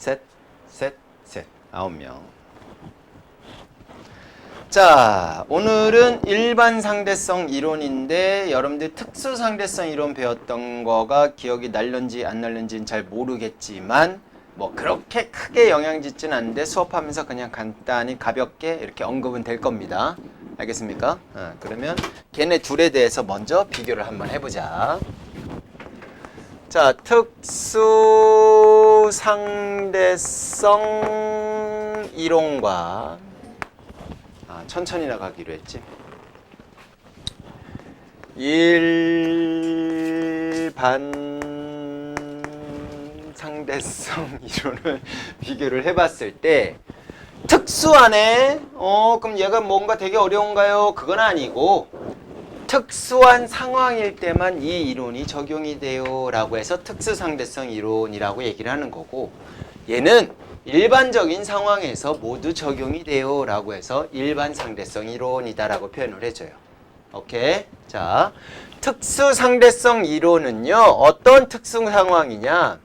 셋, 셋, 셋. 9명. 자, 오늘은 일반 상대성 이론인데 여러분들 특수 상대성 이론 배웠던 거가 기억이 날는지 안 날는지는 잘 모르겠지만 뭐 그렇게 크게 영향 짓진 않는데 수업하면서 그냥 간단히 가볍게 이렇게 언급은 될 겁니다. 알겠습니까? 그러면 걔네 둘에 대해서 먼저 비교를 한번 해보자. 자, 특수 상대성 이론과 천천히 나가기로 했지. 일반 상대성 이론을 비교를 해봤을 때 특수하네? 그럼 얘가 뭔가 되게 어려운가요? 그건 아니고 특수한 상황일 때만 이 이론이 적용이 돼요 라고 해서 특수상대성 이론이라고 얘기를 하는 거고, 얘는 일반적인 상황에서 모두 적용이 돼요 라고 해서 일반상대성 이론이다 라고 표현을 해줘요. 오케이? 자, 특수상대성 이론은요, 어떤 특수 상황이냐?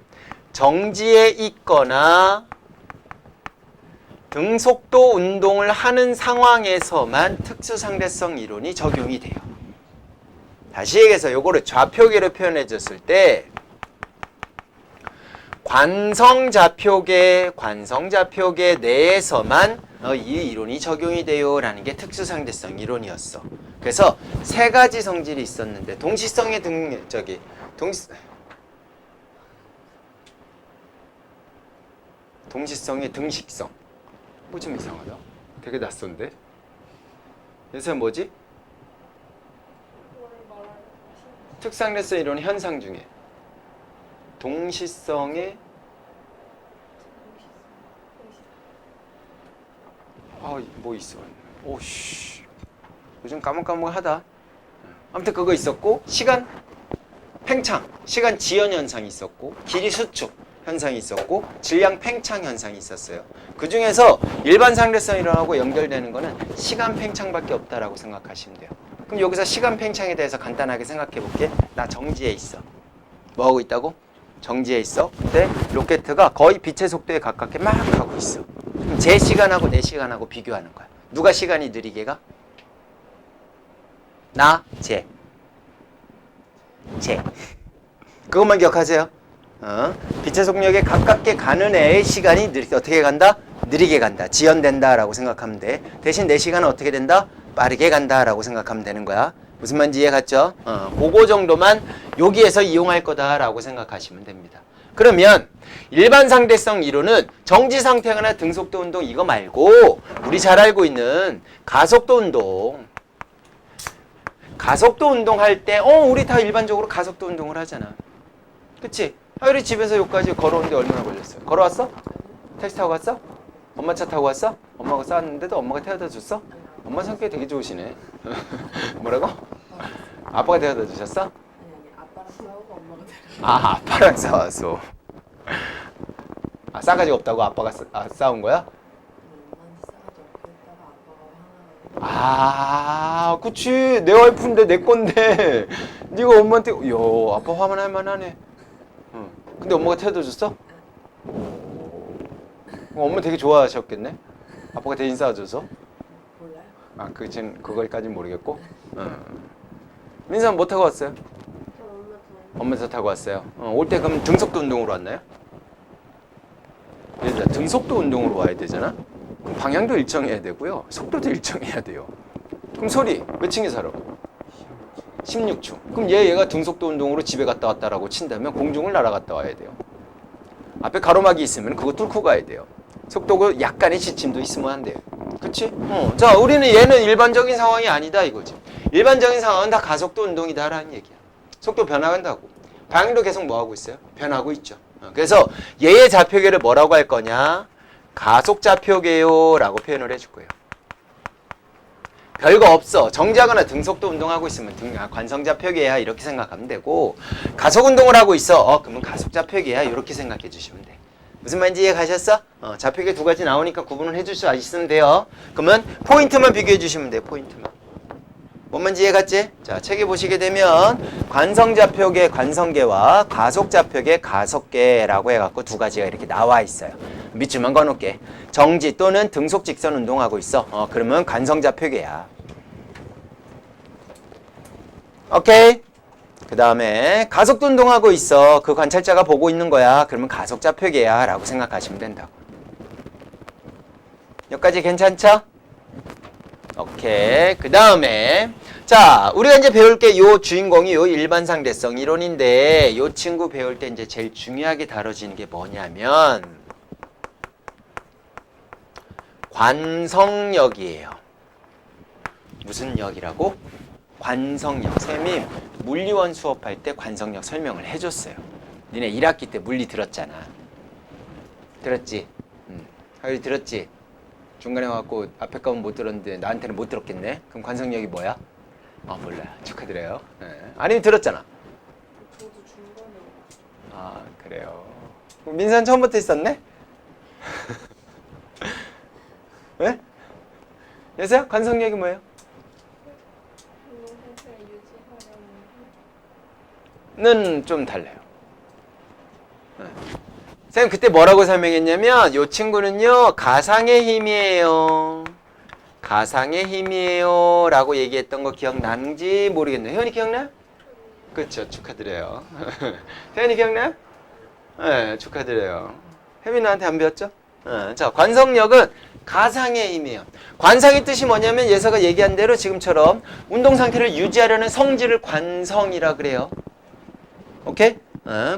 정지에 있거나 등속도 운동을 하는 상황에서만 특수상대성 이론이 적용이 돼요. 다시 얘기해서 요거를 좌표계로 표현해 줬을 때 관성좌표계 내에서만 이 이론이 적용이 돼요 라는 게 특수상대성 이론이었어. 그래서 세 가지 성질이 있었는데 동시성의 동시성의 등식성. 뭐 좀 이상하다. 되게 낯선데? 그래서 뭐지? 특수상대성 이론 현상 중에 동시성의 뭐 있어? 오씨, 요즘 까먹까먹하다. 아무튼 그거 있었고, 시간 팽창, 시간 지연 현상이 있었고, 길이 수축 현상이 있었고, 질량 팽창 현상이 있었어요. 그 중에서 일반 상대성 이론하고 연결되는 거는 시간 팽창밖에 없다라고 생각하시면 돼요. 그럼 여기서 시간 팽창에 대해서 간단하게 생각해 볼게. 나 정지에 있어. 뭐 하고 있다고? 정지에 있어. 근데 로켓가 거의 빛의 속도에 가깝게 막 가고 있어. 그럼 제 시간하고 내 시간하고 비교하는 거야. 누가 시간이 느리게 가? 나, 쟤. 그것만 기억하세요. 빛의 속력에 가깝게 가는 애의 시간이 어떻게 간다? 느리게 간다. 지연된다라고 생각하면 돼. 대신 내 시간은 어떻게 된다? 빠르게 간다라고 생각하면 되는 거야. 무슨 말인지 이해 갔죠? 그거 정도만 여기에서 이용할 거다라고 생각하시면 됩니다. 그러면 일반 상대성 이론은 정지 상태거나 등속도 운동 이거 말고 우리 잘 알고 있는 가속도 운동 할 때 우리 다 일반적으로 가속도 운동을 하잖아. 그치? 우리 집에서 여기까지 걸어오는데 얼마나 걸렸어요? 걸어왔어? 택시 타고 갔어? 엄마 차 타고 왔어? 엄마가 쌌는데도 엄마가 태워다 줬어? 엄마 성격이 되게 좋으시네. 뭐라고? 아빠가 데려다 주셨어? 아니 아빠랑 싸우고 엄마가 데려다. 아빠랑 싸웠어. 싸가지가 없다고 아빠가 싸운 거야? 엄마한테 싸가지 없게 했다가 아빠가 화나가지고. 그치. 내 와이프인데 내 건데 네가 엄마한테 아빠 화만 할 만하네. 근데 엄마가 태워다 줬어? 엄마 되게 좋아하셨겠네? 아빠가 대신 싸워줘서? 몰라요? 그거까지는 모르겠고. 민선 뭐 타고 왔어요? 엄마 차 타고 왔어요. 올 때 그럼 등속도 운동으로 왔나요? 등속도 운동으로 와야 되잖아? 그럼 방향도 일정해야 되고요. 속도도 일정해야 돼요. 그럼 소리 몇 층에 살아? 16층. 그럼 얘가 등속도 운동으로 집에 갔다 왔다라고 친다면 공중을 날아갔다 와야 돼요. 앞에 가로막이 있으면 그거 뚫고 가야 돼요. 속도가 약간의 지침도 있으면 안 돼요. 그치? 자, 우리는 얘는 일반적인 상황이 아니다 이거지. 일반적인 상황은 다 가속도 운동이다라는 얘기야. 속도 변화한다고. 방향도 계속 뭐 하고 있어요? 변하고 있죠. 그래서 얘의 좌표계를 뭐라고 할 거냐? 가속좌표계요 라고 표현을 해줄 거예요. 별거 없어. 정지하거나 등속도 운동하고 있으면 관성좌표계야 이렇게 생각하면 되고, 가속운동을 하고 있어. 그러면 가속좌표계야 이렇게 생각해 주시면 돼. 무슨 말인지 이해 가셨어? 좌표계 두 가지 나오니까 구분을 해줄 수 있으면 돼요. 그러면 포인트만 비교해 주시면 돼요. 포인트만. 뭔 말인지 이해갔지? 자, 책에 보시게 되면 관성좌표계 관성계와 가속좌표계 가속계라고 해갖고 두 가지가 이렇게 나와 있어요. 밑줄만 그어놓을게. 정지 또는 등속 직선 운동하고 있어. 그러면 관성좌표계야. 오케이? 그 다음에 가속도 운동하고 있어. 그 관찰자가 보고 있는 거야. 그러면 가속좌표계야 라고 생각하시면 된다고. 여기까지 괜찮죠? 오케이. 그 다음에 자, 우리가 이제 배울 게 요 주인공이 요 일반상대성 이론인데 요 친구 배울 때 이제 제일 중요하게 다뤄지는 게 뭐냐면 관성력이에요. 무슨 역이라고? 관성력. 쌤이 물리원 수업할 때 관성력 설명을 해줬어요. 니네 1학기 때 물리 들었잖아. 들었지? 하율이 들었지? 중간에 와갖고 앞에 거는 못 들었는데 나한테는 못 들었겠네? 그럼 관성력이 뭐야? 몰라요. 축하드려요. 네. 아니면 들었잖아. 저도 중간에. 아, 그래요. 민선 처음부터 있었네? 왜? 여보세요? 관성력이 뭐예요? 는 좀 달라요. 네. 선생님 그때 뭐라고 설명했냐면 이 친구는요 가상의 힘이에요. 가상의 힘이에요 라고 얘기했던 거 기억나는지 모르겠네요. 혜원이 기억나요? 그렇죠. 축하드려요. 혜원이 기억나요? 네, 축하드려요. 혜민이 나한테 안 배웠죠? 네, 자, 관성력은 가상의 힘이에요. 관상의 뜻이 뭐냐면 예서가 얘기한 대로 지금처럼 운동 상태를 유지하려는 성질을 관성이라 그래요. 오케이?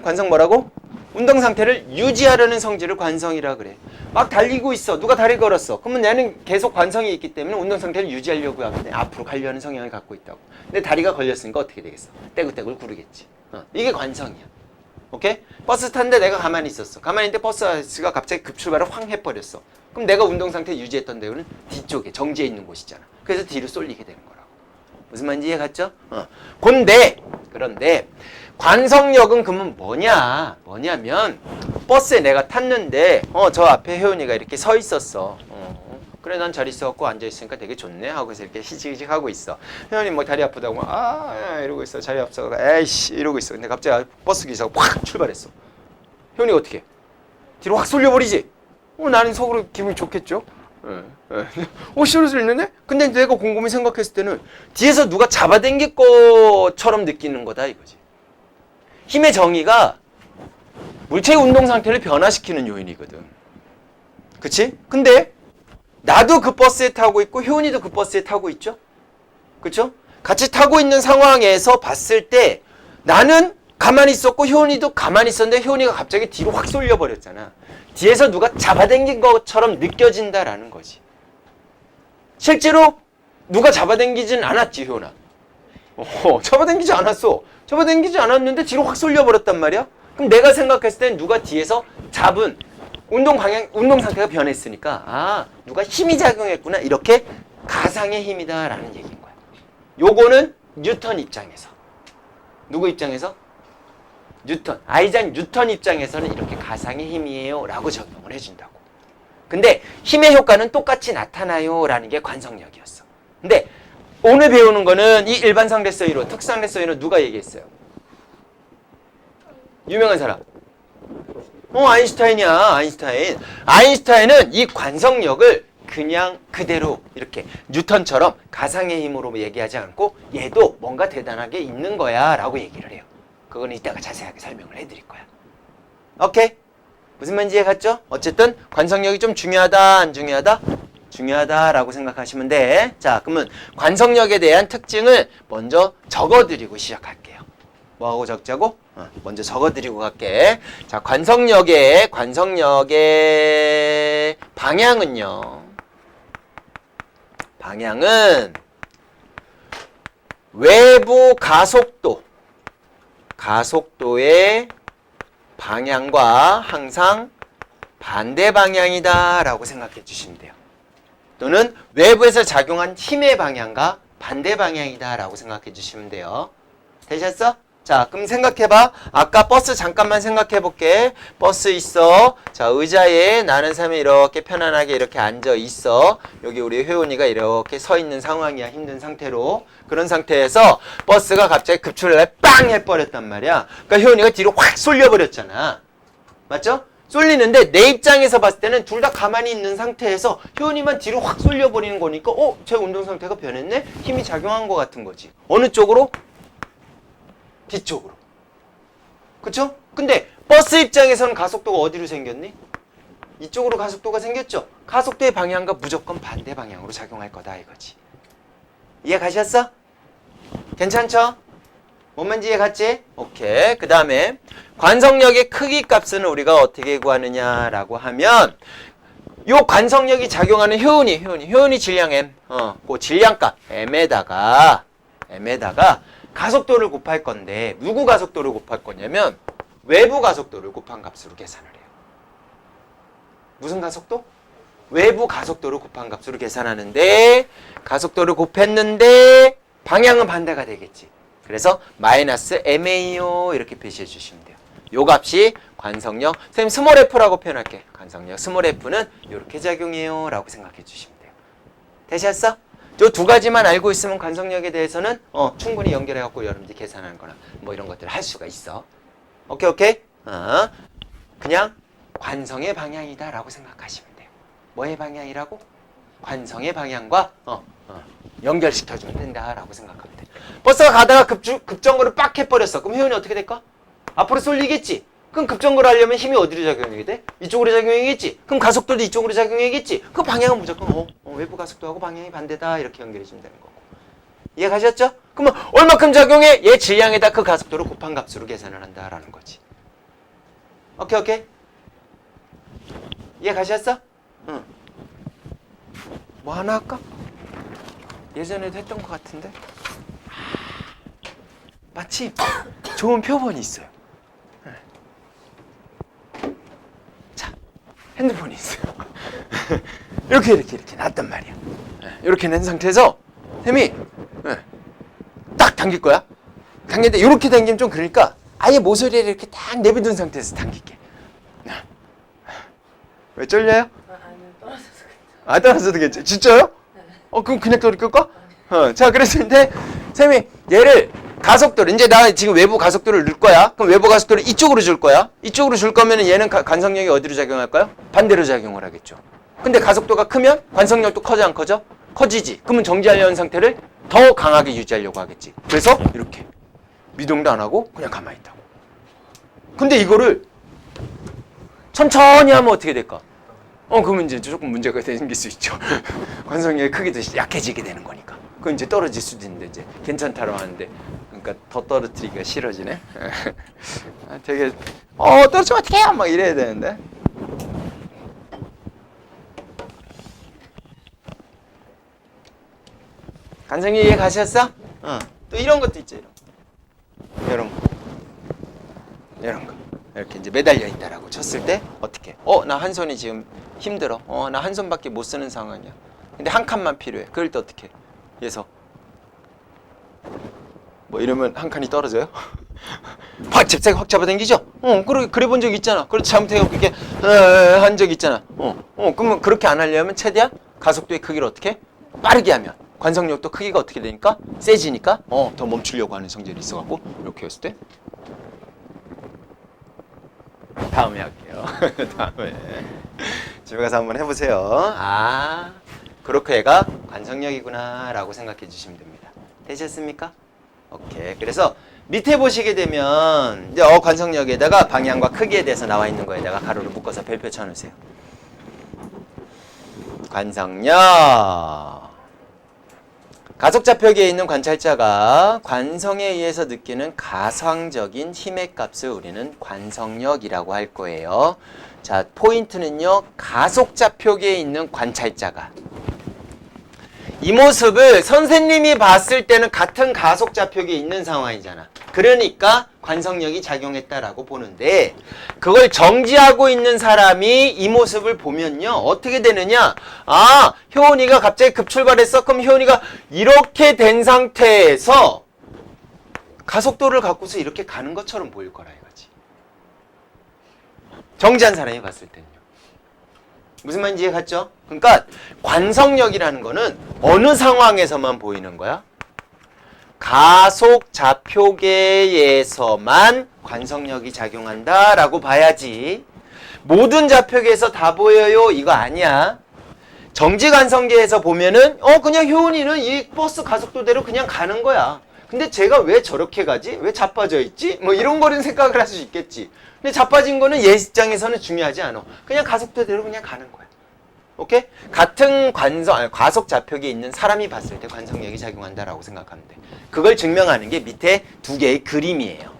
관성 뭐라고? 운동 상태를 유지하려는 성질을 관성이라 그래. 막 달리고 있어. 누가 다리 걸었어. 그러면 얘는 계속 관성이 있기 때문에 운동 상태를 유지하려고 하는데 앞으로 가려는 성향을 갖고 있다고. 근데 다리가 걸렸으니까 어떻게 되겠어? 떼굴떼굴 구르겠지. 이게 관성이야. 오케이? 버스 탔는데 내가 가만히 있었어. 가만히 있는데 버스가 갑자기 급출발을 황 해버렸어. 그럼 내가 운동 상태 유지했던 데는 뒤쪽에 정지해 있는 곳이잖아. 그래서 뒤로 쏠리게 되는 거라고. 무슨 말인지 이해 갔죠? 그런데 관성력은 그러면 뭐냐면 버스에 내가 탔는데 저 앞에 혜원이가 이렇게 서 있었어. 그래 난 잘 있어갖고 앉아있으니까 되게 좋네 하고 해서 이렇게 희직희직 하고 있어. 혜원이 뭐 다리 아프다고 이러고 있어. 자리 없어. 에이씨 이러고 있어. 근데 갑자기 버스 기사가 확 출발했어. 혜원이가 어떻게 뒤로 확 쏠려버리지? 나는 속으로 기분이 좋겠죠? 시루스 있는데? 근데 내가 곰곰이 생각했을 때는 뒤에서 누가 잡아당길 것처럼 느끼는 거다 이거지. 힘의 정의가 물체의 운동 상태를 변화시키는 요인이거든. 그치? 근데 나도 그 버스에 타고 있고 효은이도 그 버스에 타고 있죠? 그쵸? 같이 타고 있는 상황에서 봤을 때 나는 가만히 있었고 효은이도 가만히 있었는데 효은이가 갑자기 뒤로 확 쏠려버렸잖아. 뒤에서 누가 잡아당긴 것처럼 느껴진다라는 거지. 실제로 누가 잡아당기진 않았지, 효은아. 잡아당기지 않았어. 잡아당기지 않았는데 뒤로 확 쏠려버렸단 말이야. 그럼 내가 생각했을 땐 누가 뒤에서 잡은 운동 상태가 변했으니까 누가 힘이 작용했구나. 이렇게 가상의 힘이다라는 얘기인 거야. 요거는 뉴턴 입장에서. 누구 입장에서? 뉴턴. 아이작 뉴턴 입장에서는 이렇게 가상의 힘이에요 라고 적용을 해준다고. 근데 힘의 효과는 똑같이 나타나요 라는 게 관성력이었어. 근데 오늘 배우는 거는 이 일반상대성 이론, 특수상대성 이론 누가 얘기했어요? 유명한 사람. 아인슈타인이야. 아인슈타인. 아인슈타인은 이 관성력을 그냥 그대로 이렇게 뉴턴처럼 가상의 힘으로 얘기하지 않고 얘도 뭔가 대단하게 있는 거야 라고 얘기를 해요. 그건 이따가 자세하게 설명을 해드릴 거야. 오케이? 무슨 말인지 이해갔죠? 어쨌든 관성력이 좀 중요하다 안 중요하다? 중요하다라고 생각하시면 돼. 자, 그러면 관성력에 대한 특징을 먼저 적어드리고 시작할게요. 뭐하고 적자고? 먼저 적어드리고 갈게. 자, 관성력의 방향은요. 방향은 외부 가속도의 방향과 항상 반대 방향이다 라고 생각해 주시면 돼요. 또는 외부에서 작용한 힘의 방향과 반대 방향이다 라고 생각해 주시면 돼요. 되셨어? 자, 그럼 생각해봐. 아까 버스 잠깐만 생각해볼게. 버스 있어. 자, 의자에 나는 사람이 이렇게 편안하게 이렇게 앉아 있어. 여기 우리 회원이가 이렇게 서 있는 상황이야. 힘든 상태로. 그런 상태에서 버스가 갑자기 급출을 빵 해버렸단 말이야. 그러니까 회원이가 뒤로 확 쏠려버렸잖아. 맞죠? 쏠리는데 내 입장에서 봤을 때는 둘 다 가만히 있는 상태에서 효은이만 뒤로 확 쏠려버리는 거니까 제 운동 상태가 변했네? 힘이 작용한 것 같은 거지. 어느 쪽으로? 뒤쪽으로. 그쵸? 근데 버스 입장에서는 가속도가 어디로 생겼니? 이쪽으로 가속도가 생겼죠? 가속도의 방향과 무조건 반대 방향으로 작용할 거다 이거지. 이해 가셨어? 괜찮죠? 뭔 말인지 이해 갔지? 오케이. 그 다음에 관성력의 크기 값은 우리가 어떻게 구하느냐라고 하면 요 관성력이 작용하는 효은이 질량 M, 그 질량값 M에다가 가속도를 곱할 건데 누구 가속도를 곱할 거냐면 외부 가속도를 곱한 값으로 계산을 해요. 무슨 가속도? 외부 가속도를 곱한 값으로 계산하는데 가속도를 곱했는데 방향은 반대가 되겠지. 그래서 마이너스 MA요 이렇게 표시해 주시면 돼요. 요 값이 관성력, 선생님 스몰 f라고 표현할게. 관성력 스몰 f는 이렇게 작용해요 라고 생각해 주시면 돼요. 되셨어? 요 두 가지만 알고 있으면 관성력에 대해서는 충분히 연결해 갖고 여러분들이 계산하는 거나 뭐 이런 것들을 할 수가 있어. 오케이. 그냥 관성의 방향이다 라고 생각하시면 돼요. 뭐의 방향이라고? 관성의 방향과 연결시켜주면 된다라고 생각하면 돼. 버스가 가다가 급정거를 빡 해버렸어. 그럼 회원이 어떻게 될까? 앞으로 쏠리겠지. 그럼 급정거를 하려면 힘이 어디로 작용하게 돼? 이쪽으로 작용하겠지. 그럼 가속도도 이쪽으로 작용하겠지. 그 방향은 무조건 외부 가속도하고 방향이 반대다 이렇게 연결해주면 되는 거고. 이해 가셨죠? 그러면 얼마큼 작용해? 얘 질량에다 그 가속도를 곱한 값으로 계산을 한다라는 거지. 오케이. 이해 가셨어? 응. 뭐 하나 할까? 예전에도 했던 것 같은데 마침 좋은 표본이 있어요. 자, 핸드폰이 있어요. 이렇게 놨단 말이야. 이렇게 낸 상태에서 쌤이 딱 당길 거야. 당기는데 이렇게 당기면 좀 그러니까 아예 모서리를 이렇게 딱 내비둔 상태에서 당길게. 왜 쫄려요? 아니요, 떨어져서 떨어져도 괜찮아. 진짜요? 그럼 그냥 떨어질까? 자, 그랬는데 쌤이 얘를 가속도를 이제 나 지금 외부 가속도를 넣을 거야. 그럼 외부 가속도를 이쪽으로 줄 거야. 이쪽으로 줄 거면 얘는 관성력이 어디로 작용할까요? 반대로 작용을 하겠죠. 근데 가속도가 크면 관성력도 커져 안 커져? 커지지. 그러면 정지하려는 상태를 더 강하게 유지하려고 하겠지. 그래서 이렇게 미동도 안 하고 그냥 가만히 있다고. 근데 이거를 천천히 하면 어떻게 될까? 그러면 이제 조금 문제가 생길 수 있죠. 관성력의 크기도 약해지게 되는 거니까. 그건 이제 떨어질 수도 있는데 이제 괜찮다고 하는데, 그러니까 더 떨어뜨리기가 싫어지네. 되게 떨어지면 어떡해요? 막 이래야 되는데. 관성력 이해 가셨어? 또 이런 것도 있죠. 이런 거. 이렇게 이제 매달려 있다라고 쳤을 때 어떻게? 나 한 손이 지금 힘들어. 나 한 손밖에 못 쓰는 상황이야. 근데 한 칸만 필요해. 그럴 때 어떻게? 그래서 뭐 이러면 한 칸이 떨어져요? 확 잡아당기죠? 그래 본 적 있잖아. 그렇지 잘못해갖고 이렇게 한 적 있잖아. 그러면 그렇게 안 하려면 최대한 가속도의 크기를 어떻게? 빠르게 하면 관성력도 크기가 어떻게 되니까? 세지니까 더 멈추려고 하는 성질이 있어갖고 이렇게 했을 때 다음에 할게요. 다음에 집에 가서 한번 해보세요. 그렇게 얘가 관성력이구나 라고 생각해 주시면 됩니다. 되셨습니까? 오케이. 그래서 밑에 보시게 되면 이제 관성력에다가 방향과 크기에 대해서 나와 있는 거에다가 가로로 묶어서 별표 쳐놓으세요. 관성력. 가속좌표기에 있는 관찰자가 관성에 의해서 느끼는 가상적인 힘의 값을 우리는 관성력이라고 할 거예요. 자, 포인트는요. 가속좌표기에 있는 관찰자가 이 모습을 선생님이 봤을 때는 같은 가속좌표기에 있는 상황이잖아. 그러니까 관성력이 작용했다라고 보는데 그걸 정지하고 있는 사람이 이 모습을 보면요. 어떻게 되느냐? 효은이가 갑자기 급출발했어. 그럼 효은이가 이렇게 된 상태에서 가속도를 갖고서 이렇게 가는 것처럼 보일 거라 이거지. 정지한 사람이 봤을 때는요. 무슨 말인지 이해 갔죠? 그러니까 관성력이라는 거는 어느 상황에서만 보이는 거야? 가속 좌표계에서만 관성력이 작용한다라고 봐야지. 모든 좌표계에서 다 보여요 이거 아니야. 정지 관성계에서 보면은 그냥 효은이는 이 버스 가속도대로 그냥 가는 거야. 근데 제가 왜 저렇게 가지? 왜 자빠져 있지? 뭐 이런 거는 생각을 할 수 있겠지. 근데 자빠진 거는 얘 입장에서는 중요하지 않아. 그냥 가속도대로 그냥 가는 거야. 오케이? 같은 과속 좌표계에 있는 사람이 봤을 때 관성력이 작용한다라고 생각하면 돼. 그걸 증명하는 게 밑에 두 개의 그림이에요.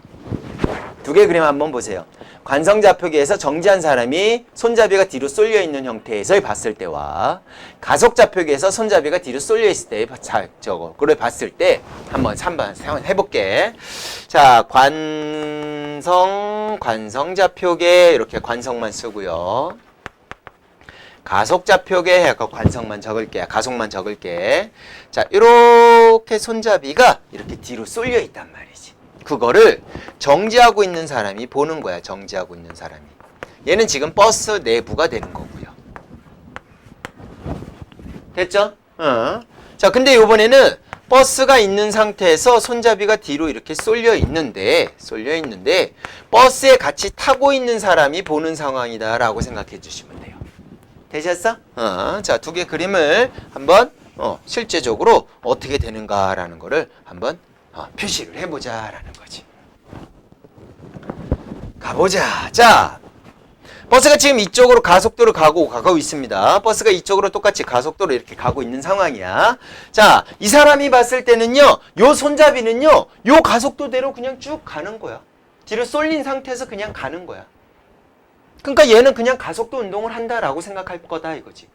두 개의 그림 한번 보세요. 관성 좌표계에서 정지한 사람이 손잡이가 뒤로 쏠려 있는 형태에서 봤을 때와 가속 좌표계에서 손잡이가 뒤로 쏠려 있을 때 그걸 봤을 때 한번 3번 해볼게. 자, 관성 좌표계 이렇게 관성만 쓰고요. 가속 좌표계 해서 관성만 적을게. 가속만 적을게. 자, 이렇게 손잡이가 이렇게 뒤로 쏠려 있단 말이지. 그거를 정지하고 있는 사람이 보는 거야. 정지하고 있는 사람이. 얘는 지금 버스 내부가 되는 거고요. 됐죠? 자, 근데 이번에는 버스가 있는 상태에서 손잡이가 뒤로 이렇게 쏠려 있는데 버스에 같이 타고 있는 사람이 보는 상황이다라고 생각해 주시면 돼요. 되셨어? 자, 두 개 그림을 한번 실제적으로 어떻게 되는가라는 거를 한번 표시를 해보자라는 거지. 가보자. 자, 버스가 지금 이쪽으로 가속도로 가고 있습니다. 버스가 이쪽으로 똑같이 가속도로 이렇게 가고 있는 상황이야. 자, 이 사람이 봤을 때는요, 요 손잡이는요, 요 가속도대로 그냥 쭉 가는 거야. 뒤로 쏠린 상태에서 그냥 가는 거야. 그러니까 얘는 그냥 가속도 운동을 한다라고 생각할 거다 이거지.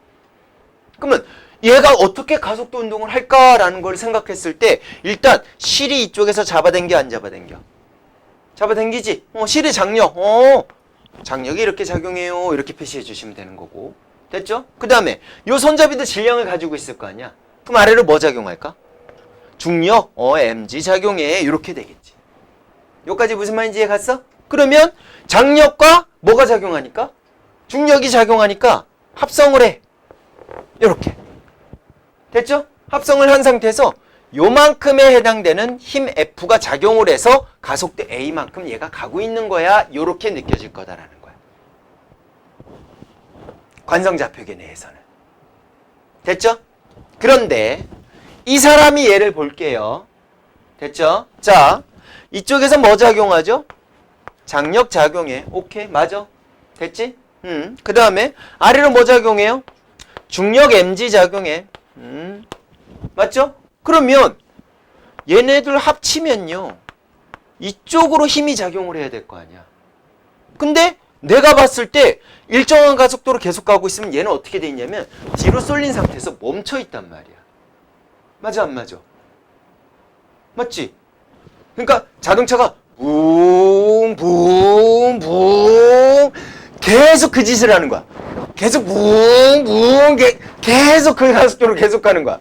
그러면 얘가 어떻게 가속도 운동을 할까라는 걸 생각했을 때 일단 실이 이쪽에서 잡아당겨 안 잡아당겨? 잡아당기지? 실의 장력. 장력이 이렇게 작용해요. 이렇게 표시해 주시면 되는 거고. 됐죠? 그 다음에 요 손잡이도 질량을 가지고 있을 거 아니야? 그럼 아래로 뭐 작용할까? 중력, mg 작용해. 이렇게 되겠지. 여기까지 무슨 말인지 이해 갔어? 그러면 장력과 뭐가 작용하니까? 중력이 작용하니까 합성을 해. 이렇게. 됐죠? 합성을 한 상태에서 요만큼에 해당되는 힘 F가 작용을 해서 가속도 A만큼 얘가 가고 있는 거야. 요렇게 느껴질 거다라는 거야. 관성좌표계 내에서는. 됐죠? 그런데 이 사람이 얘를 볼게요. 됐죠? 자, 이쪽에서 뭐 작용하죠? 장력 작용해. 오케이, 맞아. 됐지? 그 다음에 아래로 뭐 작용해요? 중력 mg 작용해. 맞죠? 그러면 얘네들 합치면요, 이쪽으로 힘이 작용을 해야 될 거 아니야. 근데 내가 봤을 때 일정한 가속도로 계속 가고 있으면 얘는 어떻게 돼 있냐면 뒤로 쏠린 상태에서 멈춰 있단 말이야. 맞아 안 맞아? 맞지? 그러니까 자동차가 붕붕붕 계속 그 짓을 하는 거야. 계속 붕붕 계속 그 가속도로 계속 가는 거야.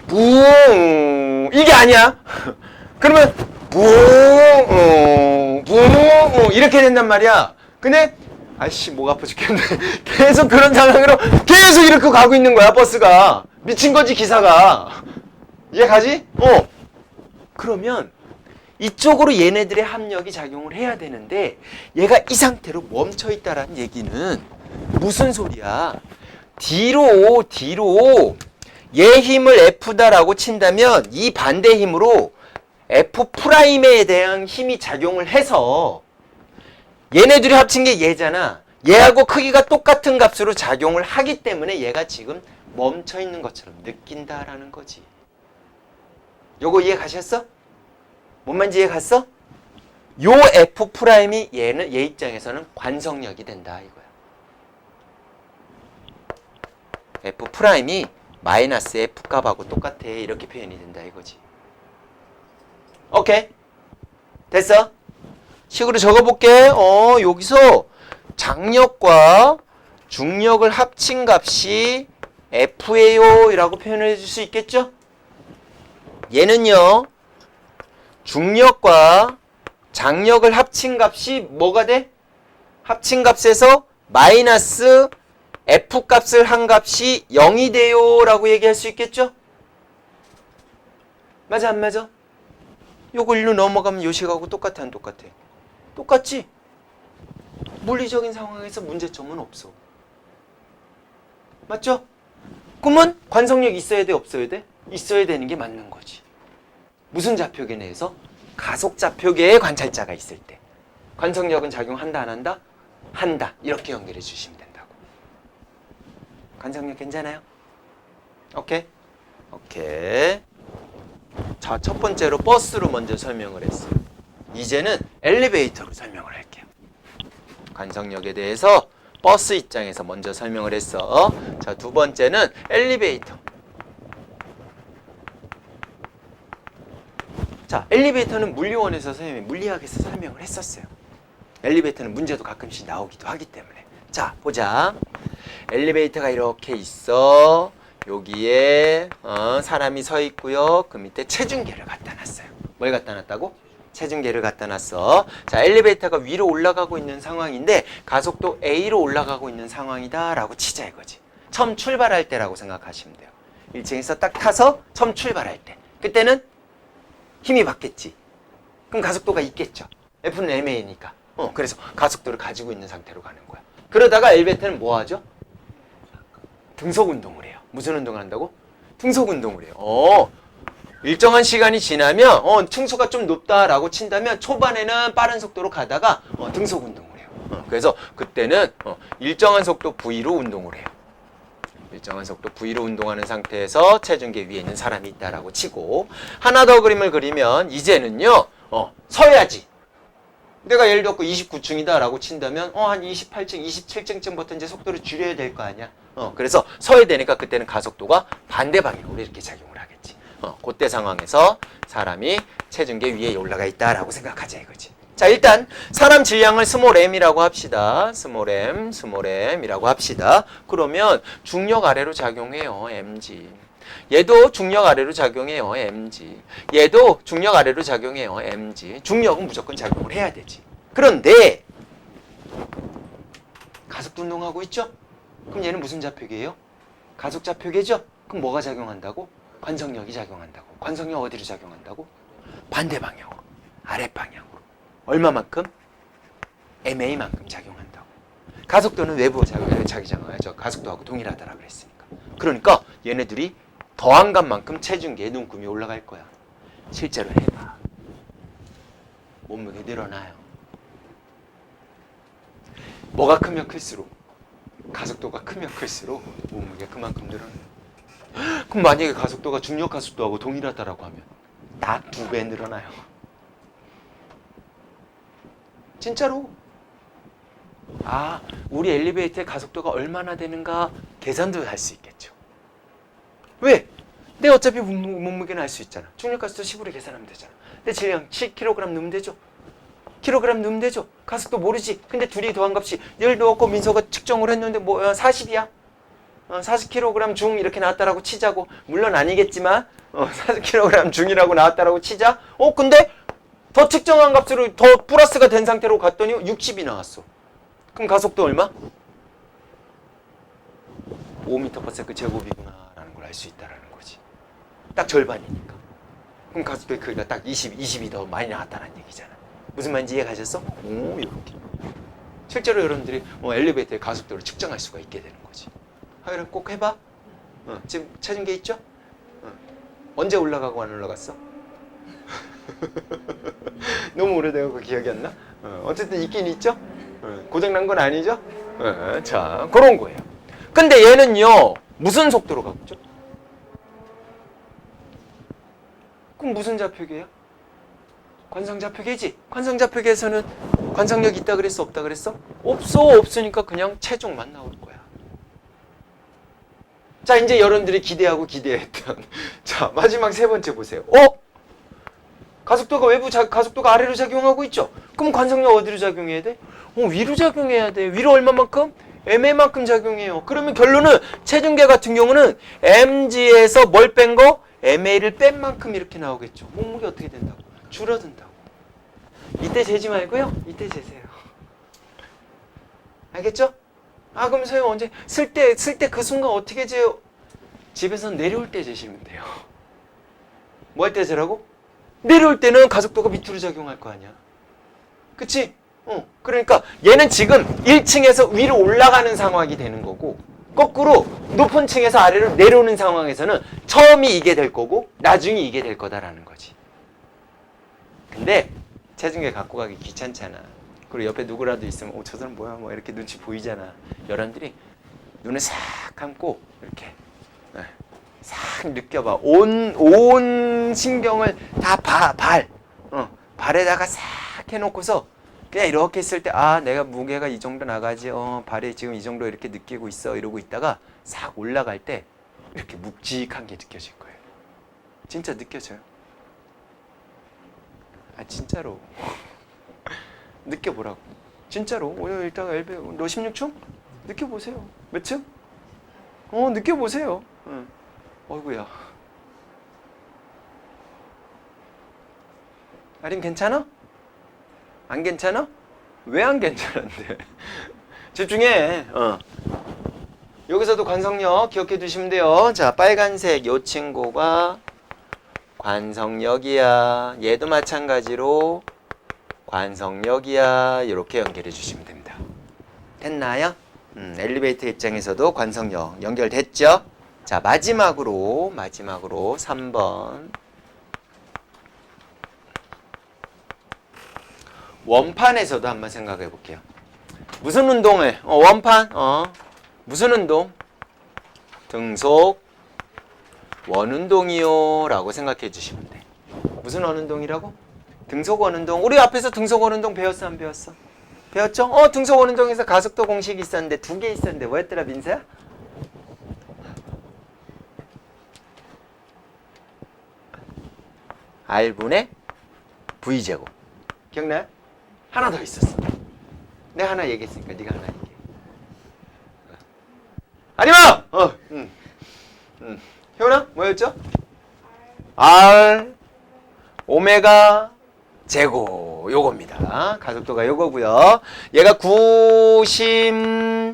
붕 이게 아니야. 그러면 붕 이렇게 된단 말이야. 근데 아이씨 목 아파 죽겠네. 계속 그런 상황으로 계속 이렇게 가고 있는 거야. 버스가 미친 거지. 기사가 이해 가지? 그러면 이쪽으로 얘네들의 합력이 작용을 해야 되는데 얘가 이 상태로 멈춰 있다라는 얘기는 무슨 소리야? 뒤로 얘 힘을 F다라고 친다면 이 반대 힘으로 F'에 대한 힘이 작용을 해서 얘네들이 합친 게 얘잖아. 얘하고 크기가 똑같은 값으로 작용을 하기 때문에 얘가 지금 멈춰 있는 것처럼 느낀다라는 거지. 요거 이해 가셨어? 뭔 말인지 이해 갔어? 요 F'이 얘는 얘 입장에서는 관성력이 된다 이거야. F'이 마이너스 F 값하고 똑같아. 이렇게 표현이 된다 이거지. 오케이? 됐어? 식으로 적어볼게. 여기서 장력과 중력을 합친 값이 F예요 이라고 표현을 해줄 수 있겠죠? 얘는요, 중력과 장력을 합친 값이 뭐가 돼? 합친 값에서 마이너스 F 값을 한 값이 0이 돼요 라고 얘기할 수 있겠죠? 맞아 안 맞아? 요거 일로 넘어가면 요식하고 똑같아 안 똑같아? 똑같지? 물리적인 상황에서 문제점은 없어. 맞죠? 그러면 관성력 있어야 돼 없어야 돼? 있어야 되는 게 맞는 거지. 무슨 좌표계 내에서? 가속 좌표계에 관찰자가 있을 때 관성력은 작용한다 안 한다? 한다. 이렇게 연결해 주시면 된다고. 관성력 괜찮아요? 오케이? 오케이. 자, 첫 번째로 버스로 먼저 설명을 했어요. 이제는 엘리베이터로 설명을 할게요. 관성력에 대해서 버스 입장에서 먼저 설명을 했어. 자, 두 번째는 엘리베이터. 자, 엘리베이터는 물리원에서 선생님이 물리학에서 설명을 했었어요. 엘리베이터는 문제도 가끔씩 나오기도 하기 때문에. 자, 보자. 엘리베이터가 이렇게 있어. 여기에 사람이 서 있고요. 그 밑에 체중계를 갖다 놨어요. 뭘 갖다 놨다고? 체중계를 갖다 놨어. 자, 엘리베이터가 위로 올라가고 있는 상황인데 가속도 A로 올라가고 있는 상황이다 라고 치자 이거지. 처음 출발할 때라고 생각하시면 돼요. 1층에서 딱 타서 처음 출발할 때. 그때는 힘이 받겠지. 그럼 가속도가 있겠죠. F는 MA니까. 그래서 가속도를 가지고 있는 상태로 가는 거야. 그러다가 엘리베이터는 뭐 하죠? 등속 운동을 해요. 무슨 운동을 한다고? 등속 운동을 해요. 일정한 시간이 지나면 층수가 좀 높다라고 친다면 초반에는 빠른 속도로 가다가 등속 운동을 해요. 그래서 그때는 일정한 속도 V로 운동을 해요. 일정한 속도 V로 운동하는 상태에서 체중계 위에 있는 사람이 있다라고 치고 하나 더 그림을 그리면 이제는요 서야지. 내가 예를 들어 29층이다 라고 친다면 한 28층, 27층쯤부터 이제 속도를 줄여야 될 거 아니야. 그래서 서야 되니까 그때는 가속도가 반대 방향으로 이렇게 작용을 하겠지. 그때 상황에서 사람이 체중계 위에 올라가 있다라고 생각하자 이거지. 자, 일단 사람 질량을 스몰 m이라고 합시다. 스몰 m이라고 합시다. 그러면 중력 아래로 작용해요. mg. 얘도 중력 아래로 작용해요. mg. 얘도 중력 아래로 작용해요. mg. 중력은 무조건 작용을 해야 되지. 그런데 가속도 운동하고 있죠? 그럼 얘는 무슨 좌표계예요? 가속 좌표계죠? 그럼 뭐가 작용한다고? 관성력이 작용한다고. 관성력 어디로 작용한다고? 반대 방향으로. 아랫 방향으로. 얼마만큼? MA만큼 작용한다고. 가속도는 외부 자기장하죠. 가속도하고 동일하다라고 그랬으니까. 그러니까 얘네들이 더한 값만큼 체중계에 눈금이 올라갈 거야. 실제로 해봐. 몸무게 늘어나요. 뭐가 크면 클수록 가속도가 크면 클수록 몸무게가 그만큼 늘어나요. 그럼 만약에 가속도가 중력 가속도하고 동일하다라고 하면 딱 2배 늘어나요. 진짜로. 우리 엘리베이터의 가속도가 얼마나 되는가 계산도 할 수 있겠죠. 왜? 내 어차피 몸무게는 알 수 있잖아. 중력 가속도 10으로 계산하면 되잖아. 내 질량 7kg 넣으면 되죠. 킬로그램 넣으면 되죠. 가속도 모르지. 근데 둘이 더한 값이 늘 넣었고 민서가 측정을 했는데 40이야. 40kg 중 이렇게 나왔다라고 치자고. 물론 아니겠지만 40kg 중이라고 나왔다라고 치자. 근데 더 측정한 값으로 더 플러스가 된 상태로 갔더니 60이 나왔어. 그럼 가속도 얼마? 5m/s 제곱이구나 라는 걸 알 수 있다라는 거지. 딱 절반이니까. 그럼 가속도의 크기가 딱 20이 더 많이 나왔다는 얘기잖아. 무슨 말인지 이해 가셨어? 이렇게. 실제로 여러분들이 엘리베이터의 가속도를 측정할 수가 있게 되는 거지. 그럼 꼭 해봐. 지금 체중계 있죠? 언제 올라가고 안 올라갔어? 너무 오래돼서 기억이 안 나? 어쨌든 있긴 있죠? 고장난 건 아니죠? 자, 그런 거예요. 근데 얘는요, 무슨 속도로 가고 있죠? 그럼 무슨 좌표계예요? 관성좌표계지? 관성좌표계에서는 관성력이 있다 그랬어? 없다 그랬어? 없으니까 그냥 체중만 나올 거야. 자, 이제 여러분들이 기대했던 자, 마지막 세 번째 보세요. 가속도가 가속도가 아래로 작용하고 있죠? 그럼 관성력 어디로 작용해야 돼? 위로 작용해야 돼. 위로 얼마만큼? MA만큼 작용해요. 그러면 결론은 체중계 같은 경우는 MG에서 뭘 뺀 거? MA를 뺀 만큼 이렇게 나오겠죠. 몸무게 어떻게 된다고? 줄어든다고. 이때 재지 말고요. 이때 재세요. 알겠죠? 아 그럼 선생님 언제 쓸 때 그 순간 어떻게 재요? 집에서 내려올 때 재시면 돼요. 뭐 할 때 재라고? 내려올 때는 가속도가 밑으로 작용할 거 아니야. 그치? 그러니까 얘는 지금 1층에서 위로 올라가는 상황이 되는 거고 거꾸로 높은 층에서 아래로 내려오는 상황에서는 처음이 이게 될 거고 나중에 이게 될 거다라는 거지. 근데 체중계 갖고 가기 귀찮잖아. 그리고 옆에 누구라도 있으면 저 사람 뭐야 뭐 이렇게 눈치 보이잖아. 여러분들이 눈을 싹 감고 이렇게 싹 느껴봐. 온 신경을 다 발에다가 싹 해놓고서 그냥 이렇게 했을 때 아 내가 무게가 이 정도 나가지 발에 지금 이 정도 이렇게 느끼고 있어 이러고 있다가 싹 올라갈 때 이렇게 묵직한 게 느껴질 거예요. 진짜 느껴져요. 아 진짜로 느껴보라고. 진짜로 오늘 일단 엘베 너 16층? 느껴보세요. 몇 층? 느껴보세요. 어이구야. 아림 괜찮아? 안 괜찮아? 왜 안 괜찮은데? 집중해. 여기서도 관성력 기억해 두시면 돼요. 자, 빨간색 요 친구가 관성력이야. 얘도 마찬가지로 관성력이야. 이렇게 연결해 주시면 됩니다. 됐나요? 엘리베이터 입장에서도 관성력 연결됐죠? 자, 마지막으로 3번. 원판에서도 한번 생각해 볼게요. 무슨 운동을? 원판? 무슨 운동? 등속 원운동이요 라고 생각해 주시면 돼. 무슨 원운동이라고? 등속 원운동. 우리 앞에서 등속 원운동 배웠어 안 배웠어? 배웠죠? 등속 원운동에서 가속도 공식이 있었는데 2개 있었는데 뭐였더라 민서야? R분의 V제곱. 기억나요? 하나 더 있었어. 내가 하나 얘기했으니까 네가 하나 얘기해. 아니마! 효나? 뭐였죠? R 오메가 제곱 요겁니다. 가속도가 요거고요. 얘가 구심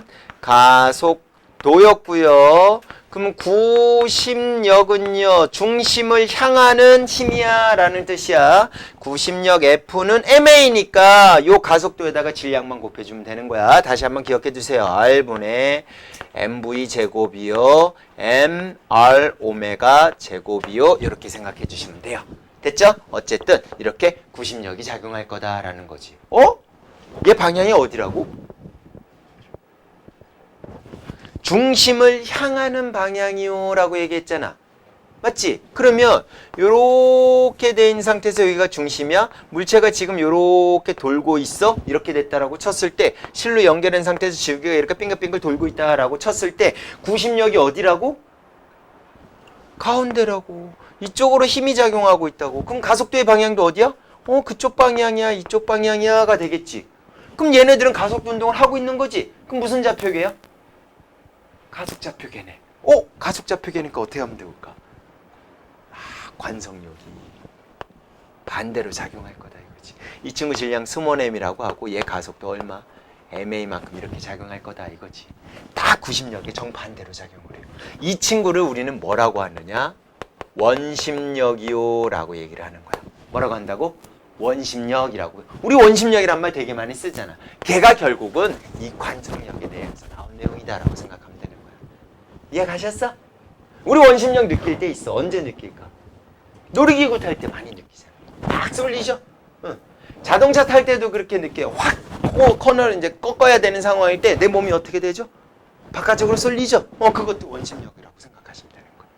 가속도였고요. 그럼 구심력은요 중심을 향하는 힘이야 라는 뜻이야. 구심력 F는 ma니까 요 가속도에다가 질량만 곱해주면 되는 거야. 다시 한번 기억해 주세요. R분의 mv 제곱이요 mr 오메가 제곱이요 이렇게 생각해 주시면 돼요. 됐죠? 어쨌든 이렇게 구심력이 작용할 거다라는 거지. 얘 방향이 어디라고? 중심을 향하는 방향이요 라고 얘기했잖아. 맞지? 그러면 요렇게 돼 있는 상태에서 여기가 중심이야. 물체가 지금 요렇게 돌고 있어. 이렇게 됐다라고 쳤을 때 실로 연결된 상태에서 지우개가 이렇게 빙글빙글 돌고 있다라고 쳤을 때 구심력이 어디라고? 가운데라고. 이쪽으로 힘이 작용하고 있다고. 그럼 가속도의 방향도 어디야? 그쪽 방향이야 이쪽 방향이야가 되겠지. 그럼 얘네들은 가속도 운동을 하고 있는 거지. 그럼 무슨 좌표계야? 가속좌표계네. 가속좌표계니까 어떻게 하면 될까? 관성력이 반대로 작용할 거다 이거지. 이 친구 질량 스몰 m이라고 하고 얘 가속도 얼마? ma만큼 이렇게 작용할 거다 이거지. 다 구심력이 정반대로 작용을 해요. 이 친구를 우리는 뭐라고 하느냐? 원심력이요 라고 얘기를 하는 거야. 뭐라고 한다고? 원심력이라고. 우리 원심력이란 말 되게 많이 쓰잖아. 걔가 결국은 이 관성력에 대해서 나온 내용이다라고 생각하면 되는 거야. 이해 가셨어? 우리 원심력 느낄 때 있어. 언제 느낄까? 놀이기구 탈 때 많이 느끼잖아. 막 쏠리죠? 자동차 탈 때도 그렇게 느껴요. 확 코너를 이제 꺾어야 되는 상황일 때 내 몸이 어떻게 되죠? 바깥쪽으로 쏠리죠? 그것도 원심력이라고 생각하시면 되는 거야.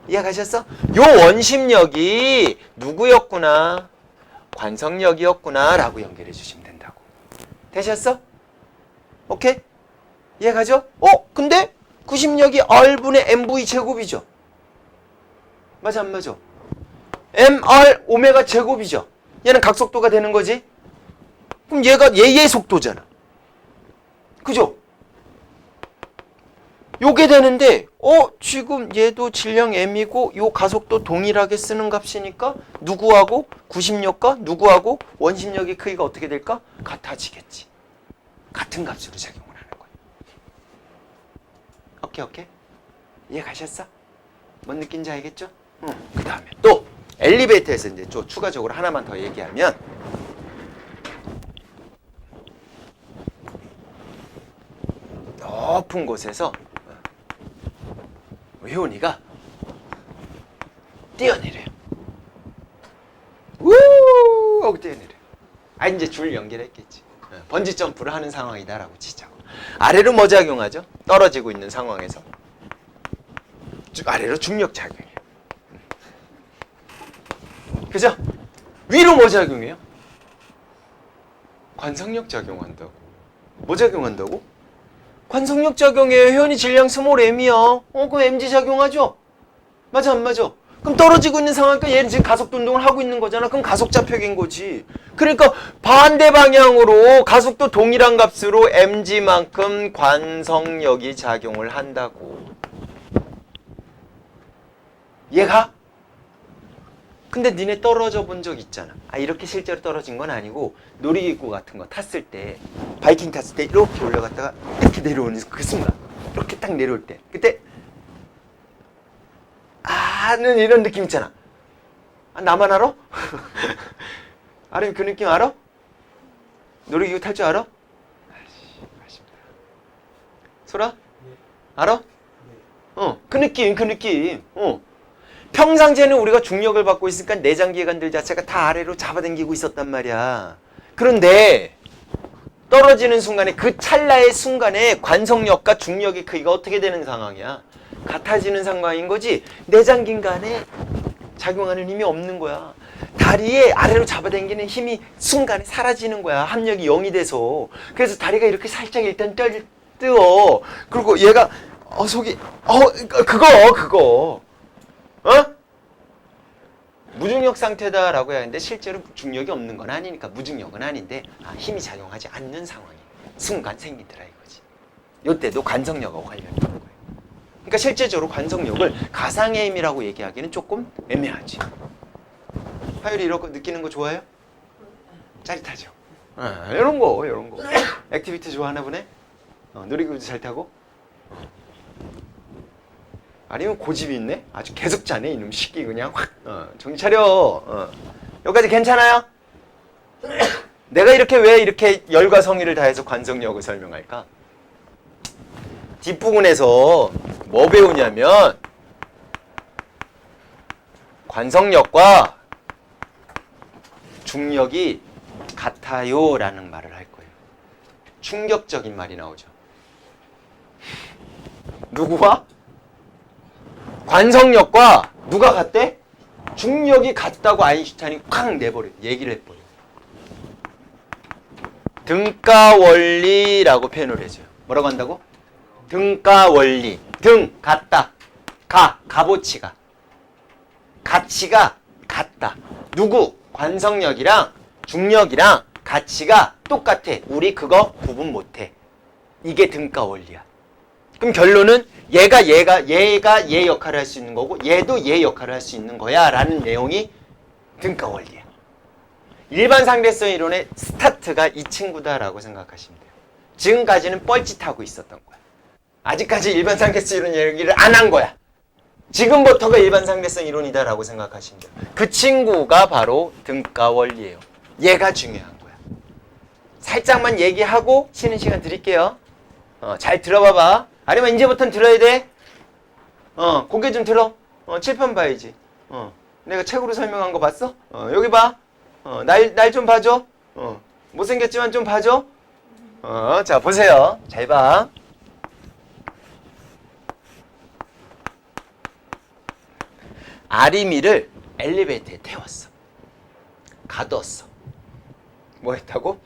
이해 가셨어? 요 원심력이 누구였구나? 관성력이었구나 라고 연결해 주시면 된다고. 되셨어? 오케이? 이해 가죠? 근데 구심력이 R분의 mv 제곱이죠. 맞아 안 맞아? mr 오메가 제곱이죠. 얘는 각속도가 되는 거지. 그럼 얘가 얘의 속도잖아. 그죠? 요게 되는데 지금 얘도 질량 m이고 요 가속도 동일하게 쓰는 값이니까 누구하고 구심력과 누구하고 원심력의 크기가 어떻게 될까? 같아지겠지. 같은 값으로 작용을 하는 거야. 오케이. 이해 가셨어? 뭔 느낌인지 알겠죠? 그 다음에 또 엘리베이터에서 이제 좀 추가적으로 하나만 더 얘기하면 높은 곳에서 회원이가 뛰어내려요. 우 하고 뛰어내려요. 이제 줄 연결했겠지. 번지 점프를 하는 상황이다라고 치자고. 아래로 뭐 작용하죠? 떨어지고 있는 상황에서 아래로 중력 작용해요. 그죠? 위로 뭐 작용해요? 관성력 작용한다고. 뭐 작용한다고? 관성력 작용해요. 회원이 질량 스몰 m이야. 그럼 mg 작용하죠? 맞아 안 맞아? 그럼 떨어지고 있는 상황이니까 얘는 지금 가속도 운동을 하고 있는 거잖아. 그럼 가속좌표인 거지. 그러니까 반대 방향으로 가속도 동일한 값으로 mg만큼 관성력이 작용을 한다고. 얘가? 근데 니네 떨어져 본 적 있잖아. 이렇게 실제로 떨어진 건 아니고 놀이기구 같은 거 탔을 때 바이킹 탔을 때 이렇게 올라갔다가 이렇게 내려오는 그 순간 이렇게 딱 내려올 때 그때 는 이런 느낌 있잖아. 나만 알아? 아름 그 느낌 알아? 놀이기구 탈 줄 알아? 아쉽다. 소라? 알아? 그 느낌. 평상시에는 우리가 중력을 받고 있으니까 내장기관들 자체가 다 아래로 잡아당기고 있었단 말이야. 그런데 떨어지는 순간에 그 찰나의 순간에 관성력과 중력의 크기가 어떻게 되는 상황이야? 같아지는 상황인 거지. 내장기관에 작용하는 힘이 없는 거야. 다리에 아래로 잡아당기는 힘이 순간에 사라지는 거야. 합력이 0이 돼서. 그래서 다리가 이렇게 살짝 일단 뜨어. 그리고 얘가 속이 그거 무중력 상태다라고 해야 하는데 실제로 중력이 없는 건 아니니까 무중력은 아닌데 힘이 작용하지 않는 상황이 순간 생기더라 이거지. 요때도 관성력하고 관련이 있는 거예요. 그러니까 실제적으로 관성력을 가상의 힘이라고 얘기하기는 조금 애매하지. 하율이 이런 거 느끼는 거 좋아해요? 짜릿하죠? 이런 거 액티비티 좋아하나 보네? 놀이기구도 잘 타고? 아니면 고집이 있네? 아주 계속 자네 이놈 시끼 그냥 확 정신 차려. 여기까지 괜찮아요? 내가 왜 이렇게 열과 성의를 다해서 관성력을 설명할까? 뒷부분에서 뭐 배우냐면 관성력과 중력이 같아요 라는 말을 할 거예요. 충격적인 말이 나오죠. 누구와? 관성력과 누가 같대? 중력이 같다고 아인슈타인이 쾅 내버려 얘기를 해버려. 등가 원리라고 표현을 해줘요. 뭐라고 한다고? 등가 원리. 등 같다. 값어치가 가치가 같다. 누구? 관성력이랑 중력이랑 가치가 똑같아. 우리 그거 구분 못해. 이게 등가 원리야. 그럼 결론은 얘가 얘 역할을 할 수 있는 거고 얘도 얘 역할을 할 수 있는 거야 라는 내용이 등가 원리야. 일반 상대성 이론의 스타트가 이 친구다라고 생각하시면 돼요. 지금까지는 뻘짓하고 있었던 거야. 아직까지 일반 상대성 이론 얘기를 안 한 거야. 지금부터가 일반 상대성 이론이다라고 생각하시면 돼요. 그 친구가 바로 등가 원리예요. 얘가 중요한 거야. 살짝만 얘기하고 쉬는 시간 드릴게요. 잘 들어봐봐. 아니면 이제부터는 들어야 돼. 고개 좀 들어. 칠판 봐야지. 내가 책으로 설명한 거 봤어? 여기 봐. 날 좀 봐줘. 못생겼지만 좀 봐줘. 자, 보세요. 잘 봐. 아리미를 엘리베이터에 태웠어. 가뒀어. 뭐 했다고?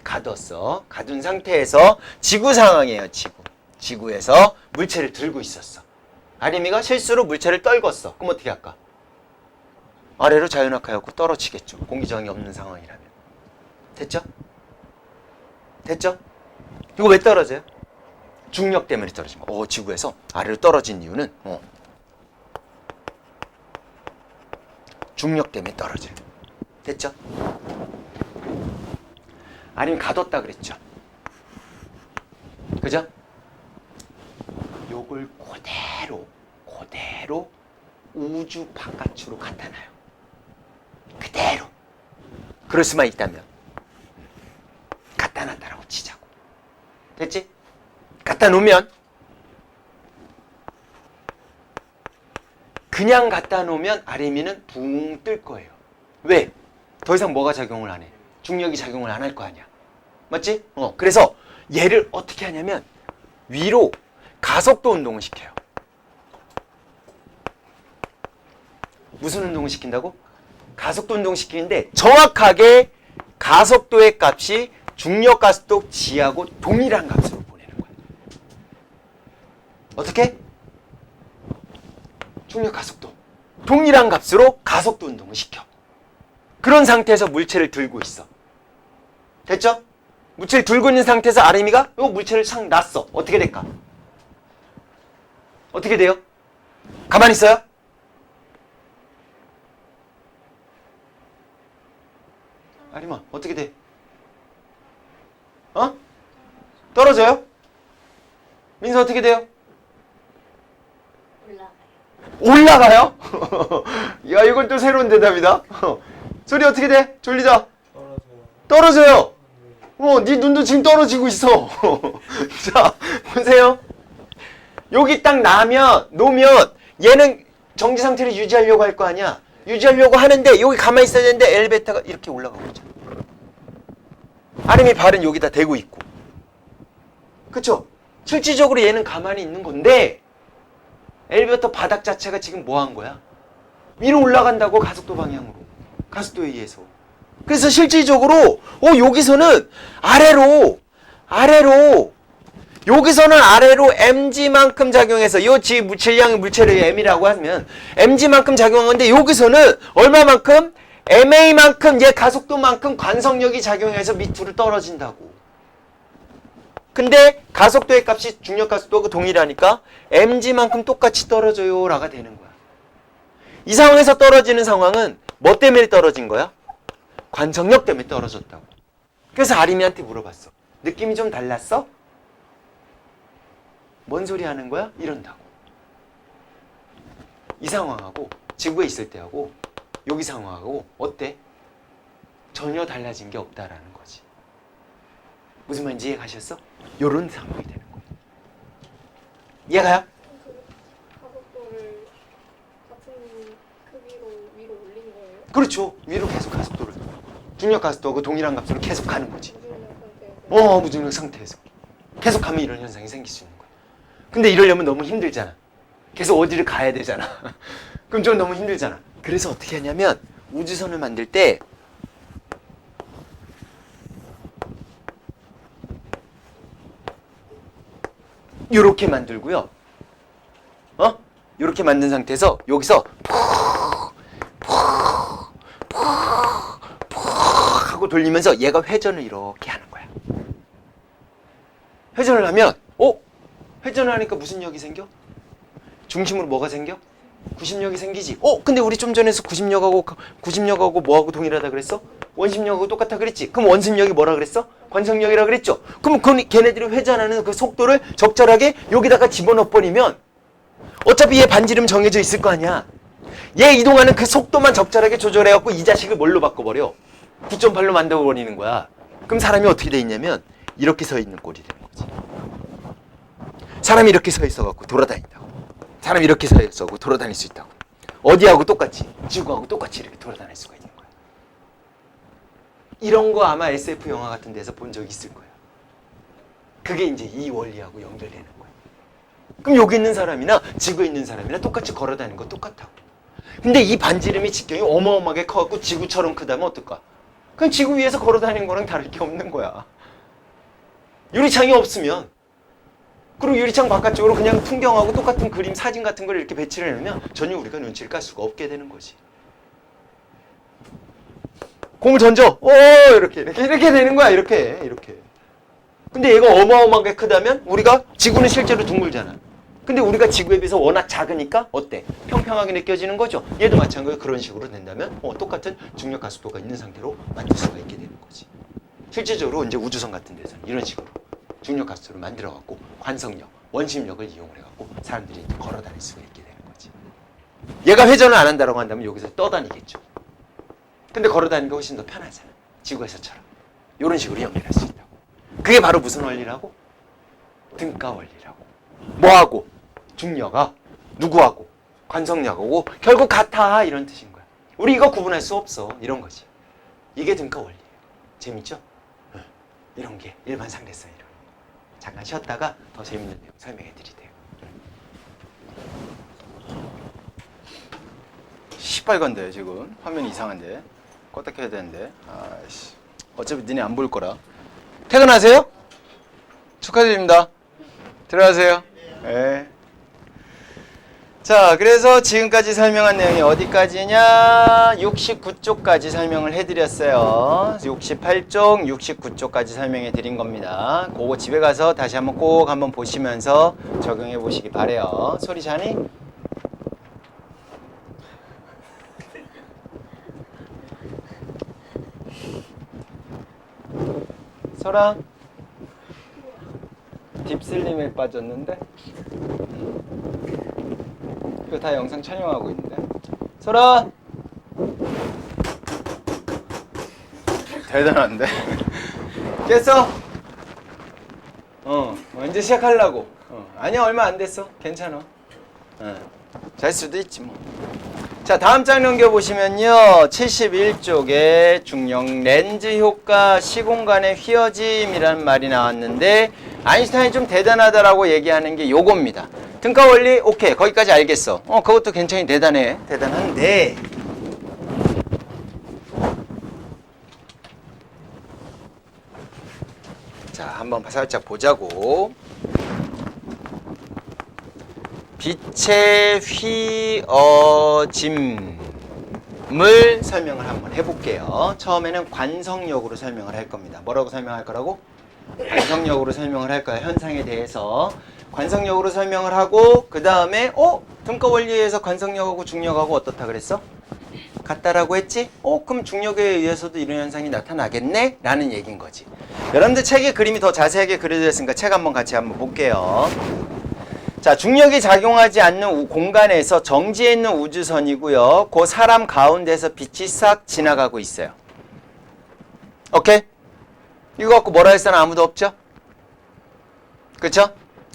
가뒀어. 가둔 상태에서 지구 상황이에요. 지구에서 물체를 들고 있었어. 아리미가 실수로 물체를 떨궜어. 그럼 어떻게 할까? 아래로 자연낙하였고 떨어지겠죠. 공기저항이 없는 상황이라면. 됐죠? 이거 왜 떨어져요? 중력 때문에 떨어진 거. 지구에서 아래로 떨어진 이유는 중력 때문에 떨어져요. 됐죠? 아니면 가뒀다 그랬죠. 그죠? 요걸 그대로 우주 바깥으로 갖다 놔요. 그대로. 그럴 수만 있다면 갖다 놨다라고 치자고. 됐지? 갖다 놓으면 그냥 갖다 놓으면 RME는 붕 뜰 거예요. 왜? 더 이상 뭐가 작용을 안 해? 중력이 작용을 안 할 거 아니야. 맞지? 그래서 얘를 어떻게 하냐면 위로 가속도 운동을 시켜요. 무슨 운동을 시킨다고? 가속도 운동을 시키는데 정확하게 가속도의 값이 중력 가속도 g하고 동일한 값으로 보내는 거야. 어떻게? 중력 가속도 동일한 값으로 가속도 운동을 시켜. 그런 상태에서 물체를 들고 있어. 됐죠? 물체를 들고 있는 상태에서 RME가 요 물체를 상 놨어. 어떻게 될까? 어떻게 돼요? 가만히 있어요? RMA 어떻게 돼? 떨어져요? 민서 어떻게 돼요? 올라가요? 야, 이건 또 새로운 대답이다. 소리 어떻게 돼? 졸리자. 떨어져요. 네 눈도 지금 떨어지고 있어. 자, 보세요. 여기 딱 놓으면 얘는 정지 상태를 유지하려고 할 거 아니야. 유지하려고 하는데 여기 가만히 있어야 되는데 엘리베이터가 이렇게 올라가고 있죠. RME 발은 여기다 대고 있고. 그쵸? 실질적으로 얘는 가만히 있는 건데 엘리베이터 바닥 자체가 지금 뭐 한 거야? 위로 올라간다고 가속도 방향으로. 가속도에 의해서. 그래서 실질적으로 여기서는 아래로 여기서는 아래로 mg만큼 작용해서 요 지 물질량의 물체를 m이라고 하면 mg만큼 작용하는데 여기서는 얼마만큼? ma만큼 얘 가속도만큼 관성력이 작용해서 밑으로 떨어진다고. 근데 가속도의 값이 중력 가속도하고 동일하니까 mg만큼 똑같이 떨어져요 라가 되는 거야. 이 상황에서 떨어지는 상황은 뭐 때문에 떨어진 거야? 관성력 때문에 떨어졌다고. 그래서 RME한테 물어봤어. 느낌이 좀 달랐어? 뭔 소리 하는 거야? 이런다고. 이 상황하고 지구에 있을 때하고 여기 상황하고 어때? 전혀 달라진 게 없다라는 거지. 무슨 말인지 이해가셨어? 요런 상황이 되는 거예요. 이해가요? 가속도를 같은 크기로 위로 올린 거예요? 그렇죠. 위로 계속 가속도를. 중력 가속도하고 동일한 값으로 계속 가는 거지. 무중력 상태에서. 무중력 상태에서. 계속 가면 이런 현상이 생길 수 있는 거야. 근데 이러려면 너무 힘들잖아. 계속 어디를 가야 되잖아. 그럼 좀 너무 힘들잖아. 그래서 어떻게 하냐면 우주선을 만들 때 요렇게 만들고요. 요렇게 만든 상태에서 여기서 푹 하고 돌리면서 얘가 회전을 이렇게 하는 거야. 회전을 하면 회전을 하니까 무슨 역이 생겨? 중심으로 뭐가 생겨? 구심력이 생기지. 근데 우리 좀 전에서 구심력하고 뭐하고 동일하다 그랬어? 원심력하고 똑같다 그랬지. 그럼 원심력이 뭐라 그랬어? 관성력이라 그랬죠. 그럼 걔네들이 회전하는 그 속도를 적절하게 여기다가 집어넣어버리면 어차피 얘 반지름 정해져 있을 거 아니야. 얘 이동하는 그 속도만 적절하게 조절해갖고 이 자식을 뭘로 바꿔버려? 9.8로 만들어버리는 거야. 그럼 사람이 어떻게 돼 있냐면 이렇게 서 있는 꼴이 되는 거지. 사람이 이렇게 서 있어갖고 돌아다닌다고. 사람이 이렇게 서 있어갖고 돌아다닐 수 있다고. 어디하고 똑같이, 지구하고 똑같이 이렇게 돌아다닐 수가 있는 거야. 이런 거 아마 SF 영화 같은 데서 본 적 있을 거야. 그게 이제 이 원리하고 연결되는 거야. 그럼 여기 있는 사람이나 지구에 있는 사람이나 똑같이 걸어다니는 거 똑같다고. 근데 이 반지름이 직경이 어마어마하게 커갖고 지구처럼 크다면 어떨까? 그럼 지구 위에서 걸어다니는 거랑 다를 게 없는 거야. 유리창이 없으면, 그리고 유리창 바깥쪽으로 그냥 풍경하고 똑같은 그림, 사진 같은 걸 이렇게 배치를 해놓으면 전혀 우리가 눈치를 깔 수가 없게 되는 거지. 공을 던져. 이렇게 되는 거야. 이렇게. 근데 얘가 어마어마하게 크다면 우리가 지구는 실제로 둥글잖아. 근데 우리가 지구에 비해서 워낙 작으니까 어때? 평평하게 느껴지는 거죠. 얘도 마찬가지로 그런 식으로 된다면 똑같은 중력 가속도가 있는 상태로 만들 수가 있게 되는 거지. 실제적으로 이제 우주선 같은 데서는 이런 식으로 중력 가속도를 만들어갖고 관성력, 원심력을 이용을 해갖고 사람들이 이제 걸어 다닐 수가 있게 되는 거지. 얘가 회전을 안 한다고 한다면 여기서 떠다니겠죠. 근데 걸어 다니는 게 훨씬 더 편하잖아. 지구에서처럼. 이런 식으로 연결할 수 있다고. 그게 바로 무슨 원리라고? 등가 원리라고. 뭐하고? 중력아 누구하고? 관성력하고 결국 같아 이런 뜻인 거야. 우리 이거 구분할 수 없어 이런 거지. 이게 등가 원리예요. 재밌죠? 이런 게 일반 상대성 이론. 잠깐 쉬었다가 더 재밌는 내용 설명해 드릴게요. 시빨간데 지금 화면이 이상한데 껐다 켜야 되는데 아이씨 어차피 니네 안 볼 거라. 퇴근하세요? 축하드립니다. 들어가세요. 네. 자, 그래서 지금까지 설명한 내용이 어디까지냐? 69쪽까지 설명을 해드렸어요. 68쪽, 69쪽까지 설명해 드린 겁니다. 그거 집에 가서 다시 한번 꼭 한번 보시면서 적용해 보시기 바래요. 소리 자니? 소라? 딥슬림에 빠졌는데? 이거 다 영상 촬영하고 있는데. 소라! 대단한데? 깼어? 이제 시작하려고. 아니야, 얼마 안 됐어. 괜찮아. 잘 수도 있지 뭐. 자, 다음 장 넘겨보시면요. 71쪽에 중력 렌즈 효과 시공간의 휘어짐이라는 말이 나왔는데 아인슈타인이 좀 대단하다라고 얘기하는 게 요겁니다. 등가 원리 오케이 거기까지 알겠어. 그것도 굉장히 대단해. 대단한데 자 한번 살짝 보자고. 빛의 휘어짐을 설명을 한번 해볼게요. 처음에는 관성력으로 설명을 할 겁니다. 뭐라고 설명할 거라고? 관성력으로 설명을 할 거야. 현상에 대해서 관성력으로 설명을 하고 그 다음에 등가 원리에서 관성력하고 중력하고 어떻다 그랬어? 같다라고 했지? 그럼 중력에 의해서도 이런 현상이 나타나겠네? 라는 얘기인 거지. 여러분들 책에 그림이 더 자세하게 그려져 있으니까 책 한번 같이 한번 볼게요. 자, 중력이 작용하지 않는 공간에서 정지해 있는 우주선이고요. 그 사람 가운데서 빛이 싹 지나가고 있어요. 오케이? 이거 갖고 뭐라 할 사람 아무도 없죠? 그쵸?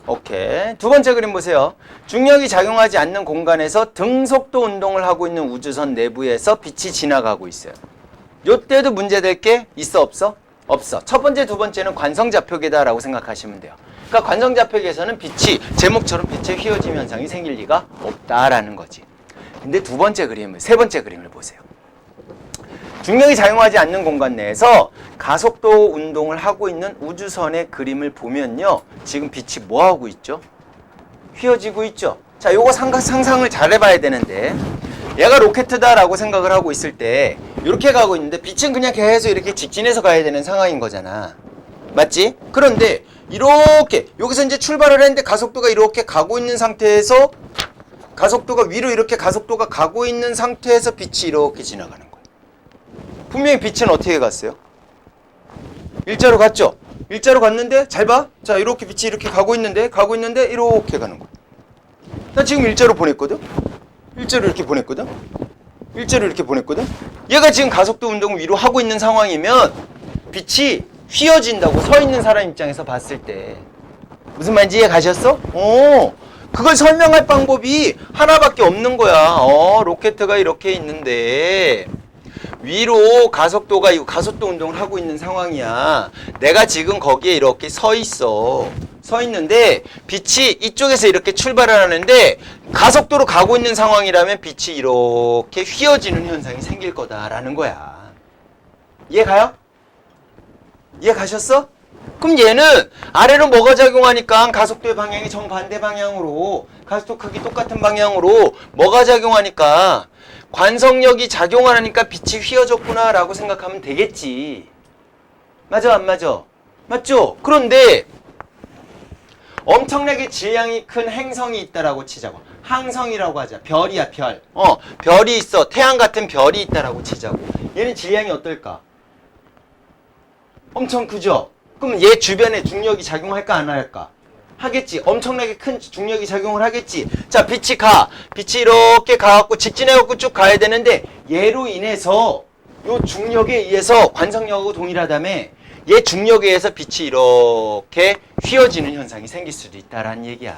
오케이. 두 번째 그림 보세요. 중력이 작용하지 않는 공간에서 등속도 운동을 하고 있는 우주선 내부에서 빛이 지나가고 있어요. 요때도 문제될 게 있어 없어? 없어. 첫 번째, 두 번째는 관성좌표계다라고 생각하시면 돼요. 그러니까 관성좌표계에서는 빛이 제목처럼 빛의 휘어짐 현상이 생길 리가 없다라는 거지. 근데 두 번째 그림을, 세 번째 그림을 보세요. 중력이 작용하지 않는 공간 내에서 가속도 운동을 하고 있는 우주선의 그림을 보면요. 지금 빛이 뭐 하고 있죠? 휘어지고 있죠. 자, 요거 상상을 잘 해봐야 되는데 얘가 로켓이다라고 생각을 하고 있을 때 이렇게 가고 있는데 빛은 그냥 계속 이렇게 직진해서 가야 되는 상황인 거잖아. 맞지? 그런데 이렇게 여기서 이제 출발을 했는데 가속도가 이렇게 가고 있는 상태에서 가속도가 위로 이렇게 가속도가 가고 있는 상태에서 빛이 이렇게 지나가는 거예요. 분명히 빛은 어떻게 갔어요? 일자로 갔죠? 일자로 갔는데 잘 봐. 자, 이렇게 빛이 이렇게 가고 있는데 이렇게 가는 거야. 나 지금 일자로 보냈거든? 일자로 이렇게 보냈거든? 일자로 이렇게 보냈거든? 얘가 지금 가속도 운동을 위로 하고 있는 상황이면 빛이 휘어진다고 서 있는 사람 입장에서 봤을 때 무슨 말인지 이해 가셨어? 그걸 설명할 방법이 하나밖에 없는 거야. 로켓가 이렇게 있는데 위로 가속도가 이 가속도 운동을 하고 있는 상황이야. 내가 지금 거기에 이렇게 서 있어. 서 있는데 빛이 이쪽에서 이렇게 출발을 하는데 가속도로 가고 있는 상황이라면 빛이 이렇게 휘어지는 현상이 생길 거다라는 거야. 이해 가요? 이해 가셨어? 그럼 얘는 아래로 뭐가 작용하니까 가속도의 방향이 정반대 방향으로 가속도 크기 똑같은 방향으로 뭐가 작용하니까 관성력이 작용을 하니까 빛이 휘어졌구나 라고 생각하면 되겠지. 맞아 안 맞아? 맞죠? 그런데 엄청나게 질량이 큰 행성이 있다라고 치자고. 항성이라고 하자. 별이야, 별. 별이 있어. 태양 같은 별이 있다라고 치자고. 얘는 질량이 어떨까? 엄청 크죠? 그럼 얘 주변에 중력이 작용할까 안 할까? 하겠지. 엄청나게 큰 중력이 작용을 하겠지. 자, 빛이 가. 빛이 이렇게 가갖고 직진해갖고 쭉 가야 되는데 얘로 인해서 요 중력에 의해서 관성력하고 동일하다며 얘 중력에 의해서 빛이 이렇게 휘어지는 현상이 생길 수도 있다라는 얘기야.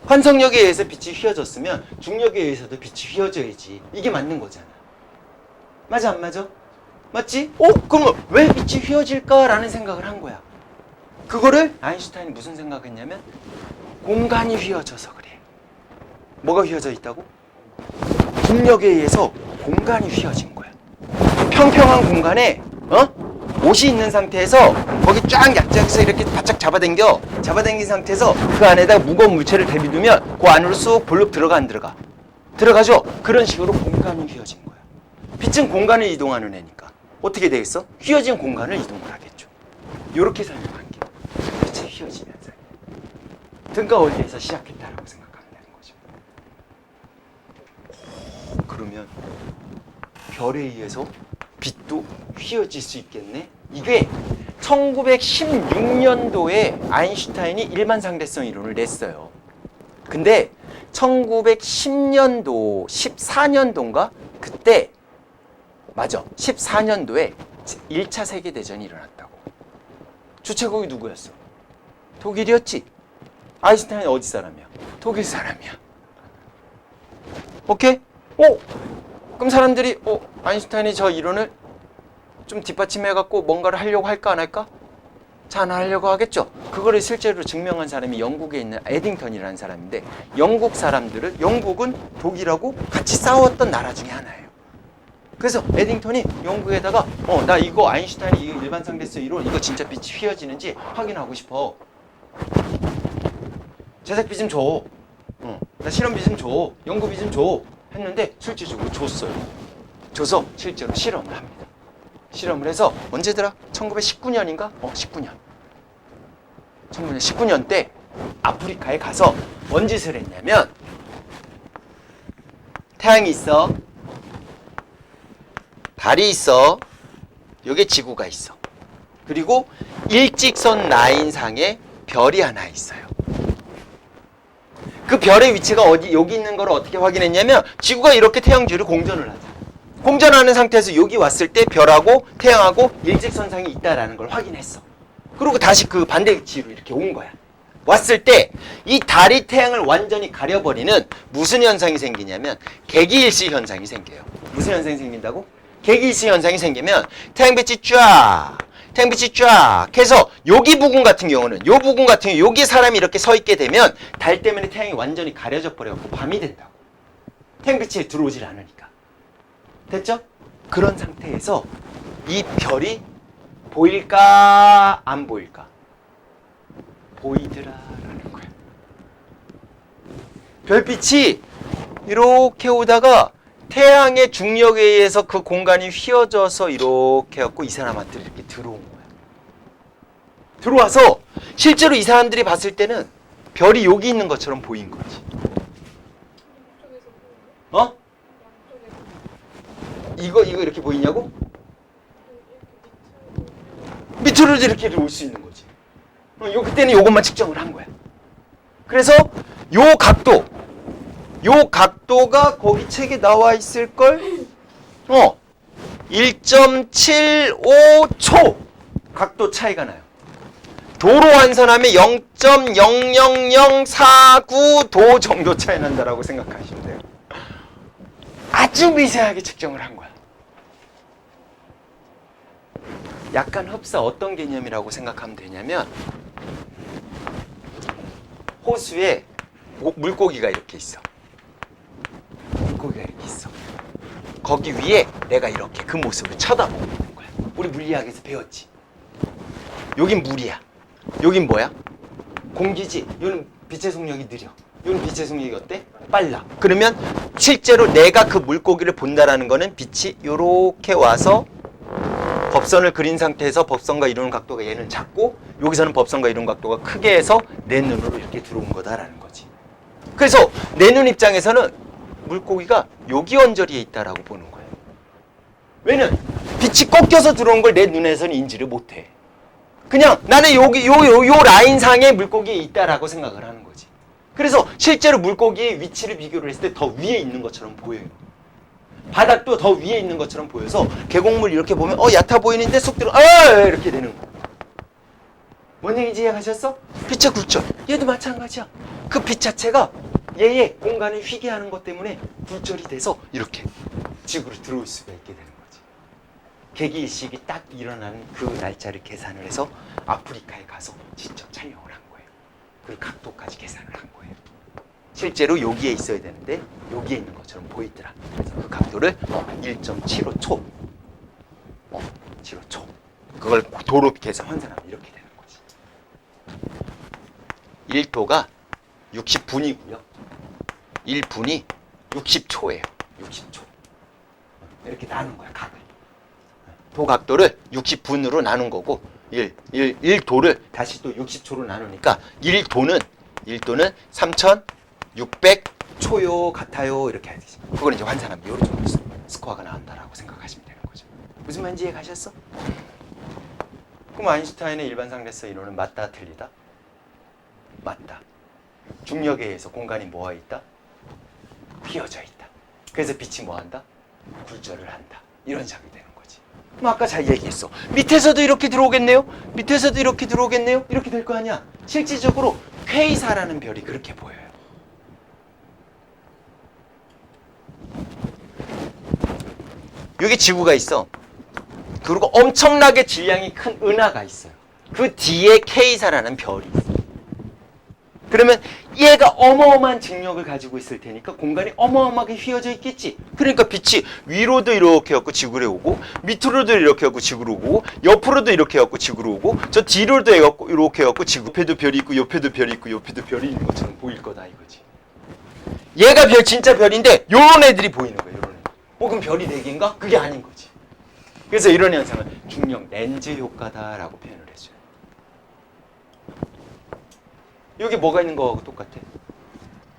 관성력에 의해서 빛이 휘어졌으면 중력에 의해서도 빛이 휘어져야지. 이게 맞는 거잖아. 맞아 안 맞아? 맞지? 그럼 왜 빛이 휘어질까라는 생각을 한 거야. 그거를 아인슈타인이 무슨 생각했냐면 공간이 휘어져서 그래. 뭐가 휘어져 있다고? 중력에 의해서 공간이 휘어진 거야. 평평한 공간에 옷이 있는 상태에서 거기 쫙 약장에서 이렇게 바짝 잡아당긴 상태에서 그 안에다 무거운 물체를 대비두면 그 안으로 쑥 볼록 들어가 안 들어가? 들어가죠? 그런 식으로 공간이 휘어진 거야. 빛은 공간을 이동하는 애니까 어떻게 되겠어? 휘어진 공간을 이동을 하겠죠. 이렇게 설명한 게 빛의 휘어짐 현상. 등가 원리에서 시작했다라고 생각하면 되는 거죠. 그러면 별에 의해서 빛도 휘어질 수 있겠네? 이게 1916년도에 아인슈타인이 일반상대성 이론을 냈어요. 근데 1910년도, 14년도인가? 그때 맞아. 14년도에 1차 세계대전이 일어났다고. 주최국이 누구였어? 독일이었지. 아인슈타인 어디 사람이야? 독일 사람이야. 오케이? 그럼 사람들이 아인슈타인이 저 이론을 좀 뒷받침해갖고 뭔가를 하려고 할까 안 할까? 잘 안 하려고 하겠죠. 그거를 실제로 증명한 사람이 영국에 있는 에딩턴이라는 사람인데 영국은 독일하고 같이 싸웠던 나라 중에 하나예요. 그래서 에딩턴이 영국에다가 나 이거 아인슈타인이 이 일반상대성 이론 이거 진짜 빛이 휘어지는지 확인하고 싶어. 제작비 좀 줘. 나 실험비 좀 줘. 연구비 좀 줘. 했는데 실질적으로 줬어요. 줘서 실제로 실험을 합니다. 실험을 해서 언제더라? 1919년인가? 19년. 1919년 때 아프리카에 가서 뭔 짓을 했냐면 태양이 있어. 달이 있어. 여기 지구가 있어. 그리고 일직선 라인상에 별이 하나 있어요. 그 별의 위치가 어디 여기 있는 걸 어떻게 확인했냐면 지구가 이렇게 태양 주위를 공전을 하잖아. 공전하는 상태에서 여기 왔을 때 별하고 태양하고 일직선상이 있다라는 걸 확인했어. 그리고 다시 그 반대 위치로 이렇게 온 거야. 왔을 때 이 달이 태양을 완전히 가려버리는 무슨 현상이 생기냐면 개기일시 현상이 생겨요. 무슨 현상이 생긴다고? 개기일시 현상이 생기면 태양빛이 쫙 해서 여기 부분 같은 경우는 여기 사람이 이렇게 서 있게 되면 달 때문에 태양이 완전히 가려져 버려갖고 밤이 된다고. 태양빛이 들어오질 않으니까. 됐죠? 그런 상태에서 이 별이 보일까 안 보일까? 보이더라라는 거야. 별빛이 이렇게 오다가 태양의 중력에 의해서 그 공간이 휘어져서 이렇게 해갖고 이 사람한테 이렇게 들어온 거야. 들어와서 실제로 이 사람들이 봤을 때는 별이 여기 있는 것처럼 보인 거지. 이거 이렇게 보이냐고? 밑으로 이렇게 올 수 있는 거지. 그때는 요것만 측정을 한 거야. 그래서 요 각도가 거기 책에 나와 있을걸? 1.75초 각도 차이가 나요. 도로 환선하면 0.00049도 정도 차이 난다라고 생각하시면 돼요. 아주 미세하게 측정을 한 거야. 약간 흡사 어떤 개념이라고 생각하면 되냐면 호수에 물고기가 이렇게 있어. 물고기가 이렇게 있어. 거기 위에 내가 이렇게 그 모습을 쳐다보고 있는 거야. 우리 물리학에서 배웠지. 여긴 물이야. 여긴 뭐야? 공기지. 여기는 빛의 속력이 느려. 여기는 빛의 속력이 어때? 빨라. 그러면 실제로 내가 그 물고기를 본다라는 거는 빛이 요렇게 와서 법선을 그린 상태에서 법선과 이루는 각도가 얘는 작고 여기서는 법선과 이루는 각도가 크게 해서 내 눈으로 이렇게 들어온 거다라는 거지. 그래서 내 눈 입장에서는 물고기가 여기 언저리에 있다라고 보는 거예요. 왜냐면 빛이 꺾여서 들어온 걸 내 눈에서는 인지를 못해. 그냥 나는 여기 요 라인상에 물고기에 있다라고 생각을 하는 거지. 그래서 실제로 물고기의 위치를 비교를 했을 때 더 위에 있는 것처럼 보여요. 바닥도 더 위에 있는 것처럼 보여서 계곡물 이렇게 보면 얕아 보이는데 쏙 들어 이렇게 되는 거야. 뭔 얘기인지 이해하셨어? 빛의 굴절 얘도 마찬가지야. 그 빛 자체가 얘의 공간을 휘게 하는 것 때문에 굴절이 돼서 이렇게 지구로 들어올 수가 있게 되는 거지. 개기일식이 딱 일어나는 그 날짜를 계산을 해서 아프리카에 가서 직접 촬영을 한 거예요. 그리고 각도까지 계산을 한 거예요. 실제로 여기에 있어야 되는데 여기에 있는 것처럼 보이더라. 그래서 그 각도를 1.75초 75초 그걸 도로 계산 환산하면 이렇게 되는 거지. 1도가 60분이고요 1분이 60초예요 60초 이렇게 나눈 거야. 각을 도 각도를 60분으로 나눈 거고 1도를 다시 또 60초로 나누니까 1도는 3600초요 같아요. 이렇게 해야 되지. 그걸 이제 환산하면 이런 정도 스코어가 나온다라고 생각하시면 되는 거죠. 무슨 말인지 이해 가셨어? 그럼 아인슈타인의 일반 상대성 이론은 맞다 틀리다? 맞다. 중력에 의해서 공간이 뭐가 있다? 휘어져 있다. 그래서 빛이 뭐 한다? 굴절을 한다. 이런 작이 되는 거지. 그럼 아까 잘 얘기했어. 밑에서도 이렇게 들어오겠네요? 밑에서도 이렇게 들어오겠네요? 이렇게 될 거 아니야? 실질적으로 퀘이사라는 별이 그렇게 보여요. 여기 지구가 있어. 그리고 엄청나게 질량이 큰 은하가 있어요. 그 뒤에 케이사라는 별이 있어요. 그러면 얘가 어마어마한 중력을 가지고 있을 테니까 공간이 어마어마하게 휘어져 있겠지. 그러니까 빛이 위로도 이렇게 해갖고 지구로 오고 밑으로도 이렇게 해갖고 지구로 오고 옆으로도 이렇게 해갖고 지구로 오고 저 뒤로도 해갖고 이렇게 해갖고 지구 옆에도 별이 있고 옆에도 별이 있고 옆에도 별이 있는 것처럼 보일 거다 이거지. 얘가 진짜 별인데 요런 애들이 보이는 거야. 요런 애들. 그럼 별이 4개인가? 그게 아닌 거지. 그래서 이런 현상을 중력 렌즈 효과다라고 표현을 해줘요. 여기 뭐가 있는 거하고 똑같아.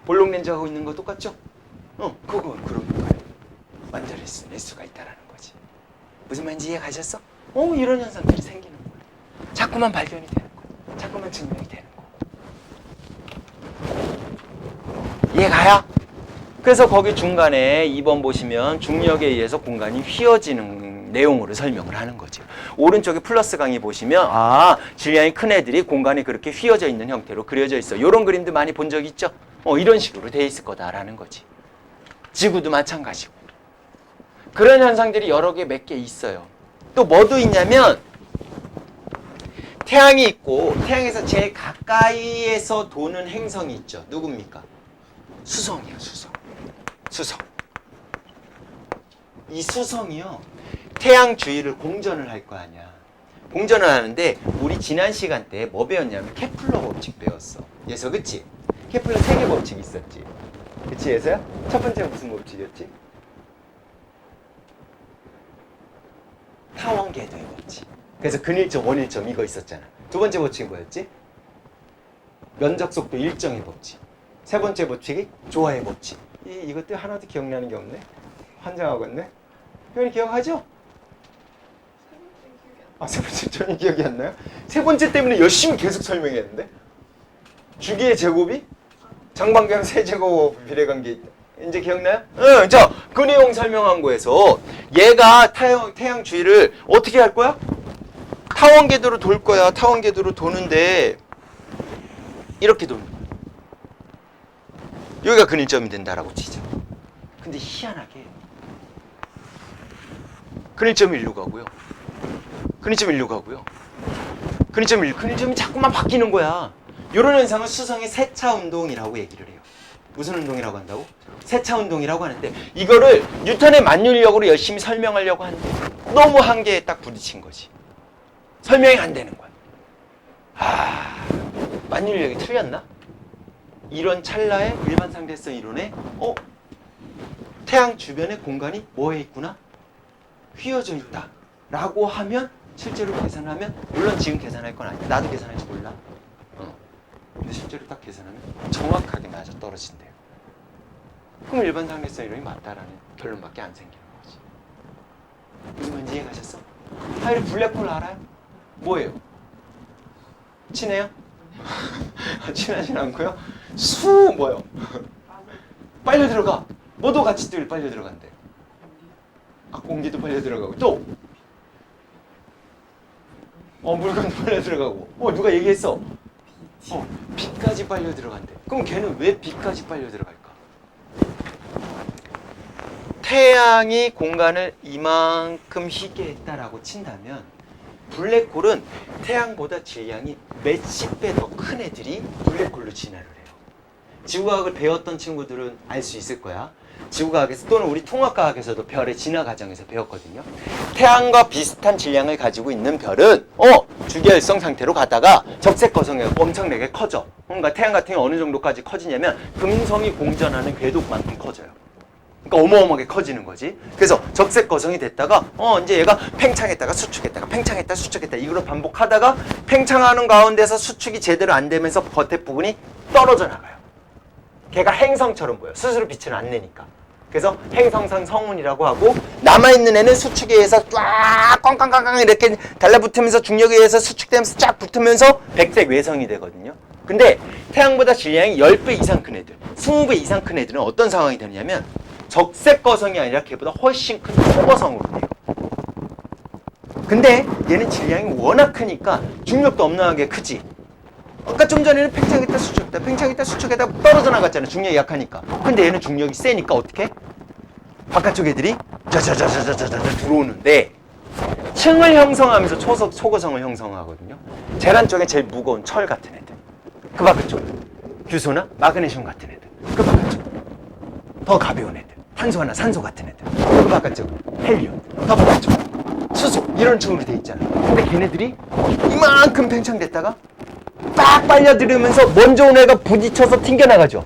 볼록 렌즈하고 있는 거 똑같죠? 그건 그런 거예요. 완전히 낼 수가 있다라는 거지. 무슨 말인지 이해 가셨어? 이런 현상들이 생기는 거예요. 자꾸만 발견이 되는 거예요. 자꾸만 증명이 되는 거예요. 이해 가요? 그래서 거기 중간에 2번 보시면 중력에 의해서 공간이 휘어지는 내용으로 설명을 하는 거죠. 오른쪽에 플러스 강의 보시면 질량이 큰 애들이 공간이 그렇게 휘어져 있는 형태로 그려져 있어. 이런 그림도 많이 본 적 있죠? 이런 식으로 돼 있을 거다라는 거지. 지구도 마찬가지고. 그런 현상들이 여러 개 몇 개 있어요. 또 뭐도 있냐면 태양이 있고 태양에서 제일 가까이에서 도는 행성이 있죠. 누굽니까? 수성이요. 수성. 이 수성이요. 태양 주위를 공전을 할 거 아니야. 공전을 하는데 우리 지난 시간 때 뭐 배웠냐면 케플러 법칙 배웠어. 예서 그치? 케플러 3개 법칙 있었지. 그치 예서야? 첫 번째가 무슨 법칙이었지? 타원궤도의 법칙. 그래서 근일점, 원일점 이거 있었잖아. 두 번째 법칙이 뭐였지? 면적 속도 일정의 법칙. 세 번째 법칙이 조화의 법칙. 이것들 하나도 기억나는 게 없네. 환장하겠네. 형이 기억하죠? 세 번째 전혀 기억이 안 나요? 세 번째 때문에 열심히 계속 설명했는데 주기의 제곱이 장방경 세제곱 비례관계 있다. 이제 기억나요? 자, 그 내용 설명한 거에서 얘가 태양 주위를 어떻게 할 거야? 타원궤도로 돌 거야. 타원궤도로 도는데 이렇게 도는 거야. 여기가 근일점이 된다라고 치죠. 근데 희한하게 근일점이 일로 가고요. 근일점이 자꾸만 바뀌는 거야. 이런 현상은 수성의 세차 운동이라고 얘기를 해요. 무슨 운동이라고 한다고? 세차 운동이라고 하는데 이거를 뉴턴의 만율력으로 열심히 설명하려고 하는데 너무 한계에 딱 부딪힌 거지. 설명이 안 되는 거야. 만율력이 틀렸나? 이런 찰나의 일반 상대성 이론에 태양 주변의 공간이 뭐에 있구나? 휘어져 있다. 라고 하면 실제로 계산하면 물론 지금 계산할 건 아니야. 나도 계산할 줄 몰라. 근데 실제로 딱 계산하면 정확하게 맞아 떨어진대요. 그럼 일반 상대성 이론이 맞다라는 결론밖에 안 생기는 거지. 무슨 말인지 이해 가셨어? 하여튼 블랙홀 알아요? 뭐예요? 친해요? 친하진 않고요. 수 뭐요? 빨려 들어가. 뭐도 같이 빨려 들어간대. 아, 공기도 빨려 들어가고 또 물건 빨려 들어가고 누가 얘기했어? 빛까지 빨려 들어간대. 그럼 걔는 왜 빛까지 빨려 들어갈까? 태양이 공간을 이만큼 휘게 했다라고 친다면 블랙홀은 태양보다 질량이 몇십 배 더 큰 애들이 블랙홀로 진화를 해요. 지구과학을 배웠던 친구들은 알 수 있을 거야. 지구과학에서 또는 우리 통합과학에서도 별의 진화 과정에서 배웠거든요. 태양과 비슷한 질량을 가지고 있는 별은 주기활성 상태로 가다가 적색 거성이 엄청나게 커져. 그러니까 태양 같은 경우 어느 정도까지 커지냐면 금성이 공전하는 궤도만큼 커져요. 그러니까 어마어마하게 커지는 거지. 그래서 적색 거성이 됐다가 이제 얘가 팽창했다가 수축했다가 팽창했다 수축했다 이걸 반복하다가 팽창하는 가운데서 수축이 제대로 안 되면서 겉에 부분이 떨어져 나가요. 걔가 행성처럼 보여. 스스로 빛을 안 내니까. 그래서 행성상 성운이라고 하고 남아있는 애는 수축에 의해서 쫙 꽝꽝꽝꽝 이렇게 달라붙으면서 중력에 의해서 수축되면서 쫙 붙으면서 백색 외성이 되거든요. 근데 태양보다 질량이 10배 이상 큰 애들, 20배 이상 큰 애들은 어떤 상황이 되느냐면 적색 거성이 아니라 걔보다 훨씬 큰 초거성으로 돼요. 근데 얘는 질량이 워낙 크니까 중력도 엄청나게 크지. 아까 좀 전에는 팽창했다 수축했다 팽창했다 수축했다 떨어져 나갔잖아. 중력이 약하니까. 근데 얘는 중력이 세니까 어떻게? 바깥쪽 애들이 자자자자자자자 들어오는데 층을 형성하면서 초고성을 형성하거든요. 제란 쪽에 제일 무거운 철 같은 애들. 그 바깥쪽은 규소나 마그네슘 같은 애들. 그 바깥쪽 더 가벼운 애들. 탄소나 산소 같은 애들. 그 바깥쪽은 헬륨. 더 바깥쪽 수소 이런 층으로 돼 있잖아. 근데 걔네들이 이만큼 팽창됐다가 빡 빨려들으면서 먼저 온 애가 부딪혀서 튕겨나가죠.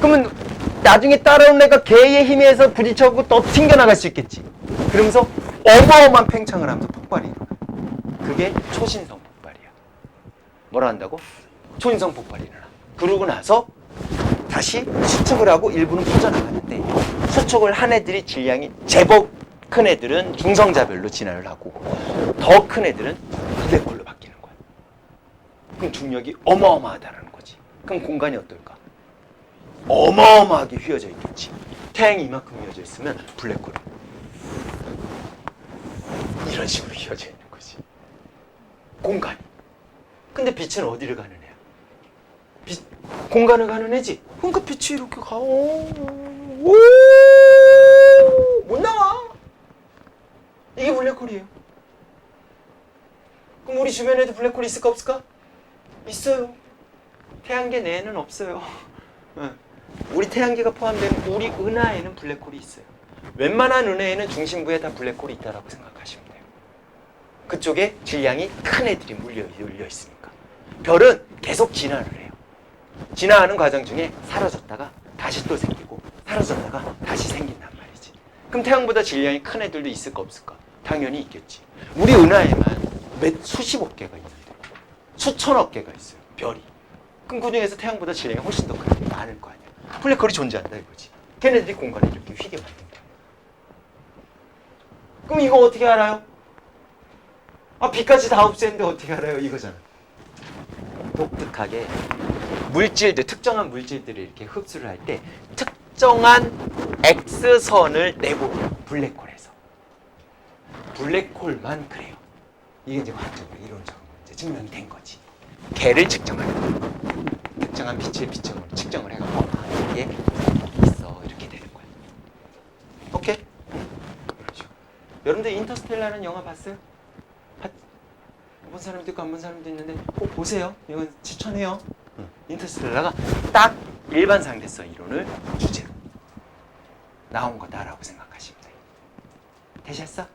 그러면 나중에 따라온 애가 걔의 힘에 의해서 부딪혀서 또 튕겨나갈 수 있겠지. 그러면서 어마어마한 팽창을 하면서 폭발이 일어나. 그게 초신성 폭발이야. 뭐라 한다고? 초신성 폭발이 일어나. 그러고 나서 다시 수축을 하고 일부는 퍼져나가는데 수축을 한 애들이 질량이 제법 큰 애들은 중성자별로 진화를 하고 더 큰 애들은 블랙홀로 바뀌는 거야. 그럼 중력이 어마어마하다는 거지. 그럼 공간이 어떨까? 어마어마하게 휘어져 있겠지. 태양이 이만큼 휘어져 있으면 블랙홀이 이런 식으로 휘어져 있는 거지. 공간이. 근데 빛은 어디를 가는 애야? 공간을 가는 애지. 그러니까 빛이 이렇게 가. 못 나와. 이게 블랙홀이에요. 그럼 우리 주변에도 블랙홀이 있을까 없을까? 있어요. 태양계 내에는 없어요. 우리 태양계가 포함된 우리 은하에는 블랙홀이 있어요. 웬만한 은하에는 중심부에 다 블랙홀이 있다라고 생각하시면 돼요. 그쪽에 질량이 큰 애들이 몰려 있으니까. 별은 계속 진화를 해요. 진화하는 과정 중에 사라졌다가 다시 또 생기고 사라졌다가 다시 생긴단 말이지. 그럼 태양보다 질량이 큰 애들도 있을까 없을까? 당연히 있겠지. 우리 은하에만 수십억 개가 있는데 수천억 개가 있어요. 별이. 그럼 그 중에서 태양보다 질량이 훨씬 더 큰 게 많을 거 아니야. 블랙홀이 존재한다 이거지. 걔네들이 공간을 이렇게 휘게 만든다. 그럼 이거 어떻게 알아요? 빛까지 다 없애는데 어떻게 알아요? 이거잖아. 독특하게 물질들, 특정한 물질들을 이렇게 흡수를 할 때 특정한 X선을 내보내요. 블랙홀에서. 블랙홀만 그래요. 이게 이제 과학적으로 이론적으로 이제 증명이 된 거지. 걔를 측정하는 거야. 특정한 빛을 비춰서 측정을 해가지고 이게 있어 이렇게 되는 거야. 오케이? 그렇죠. 여러분들 인터스텔라는 영화 봤어요? 본 사람도 있고 안 본 사람도 있는데 꼭 보세요. 이건 추천해요. 인터스텔라가 딱 일반 상대성 이론을 주제로 나온 거다라고 생각하시면 돼요. 되셨어?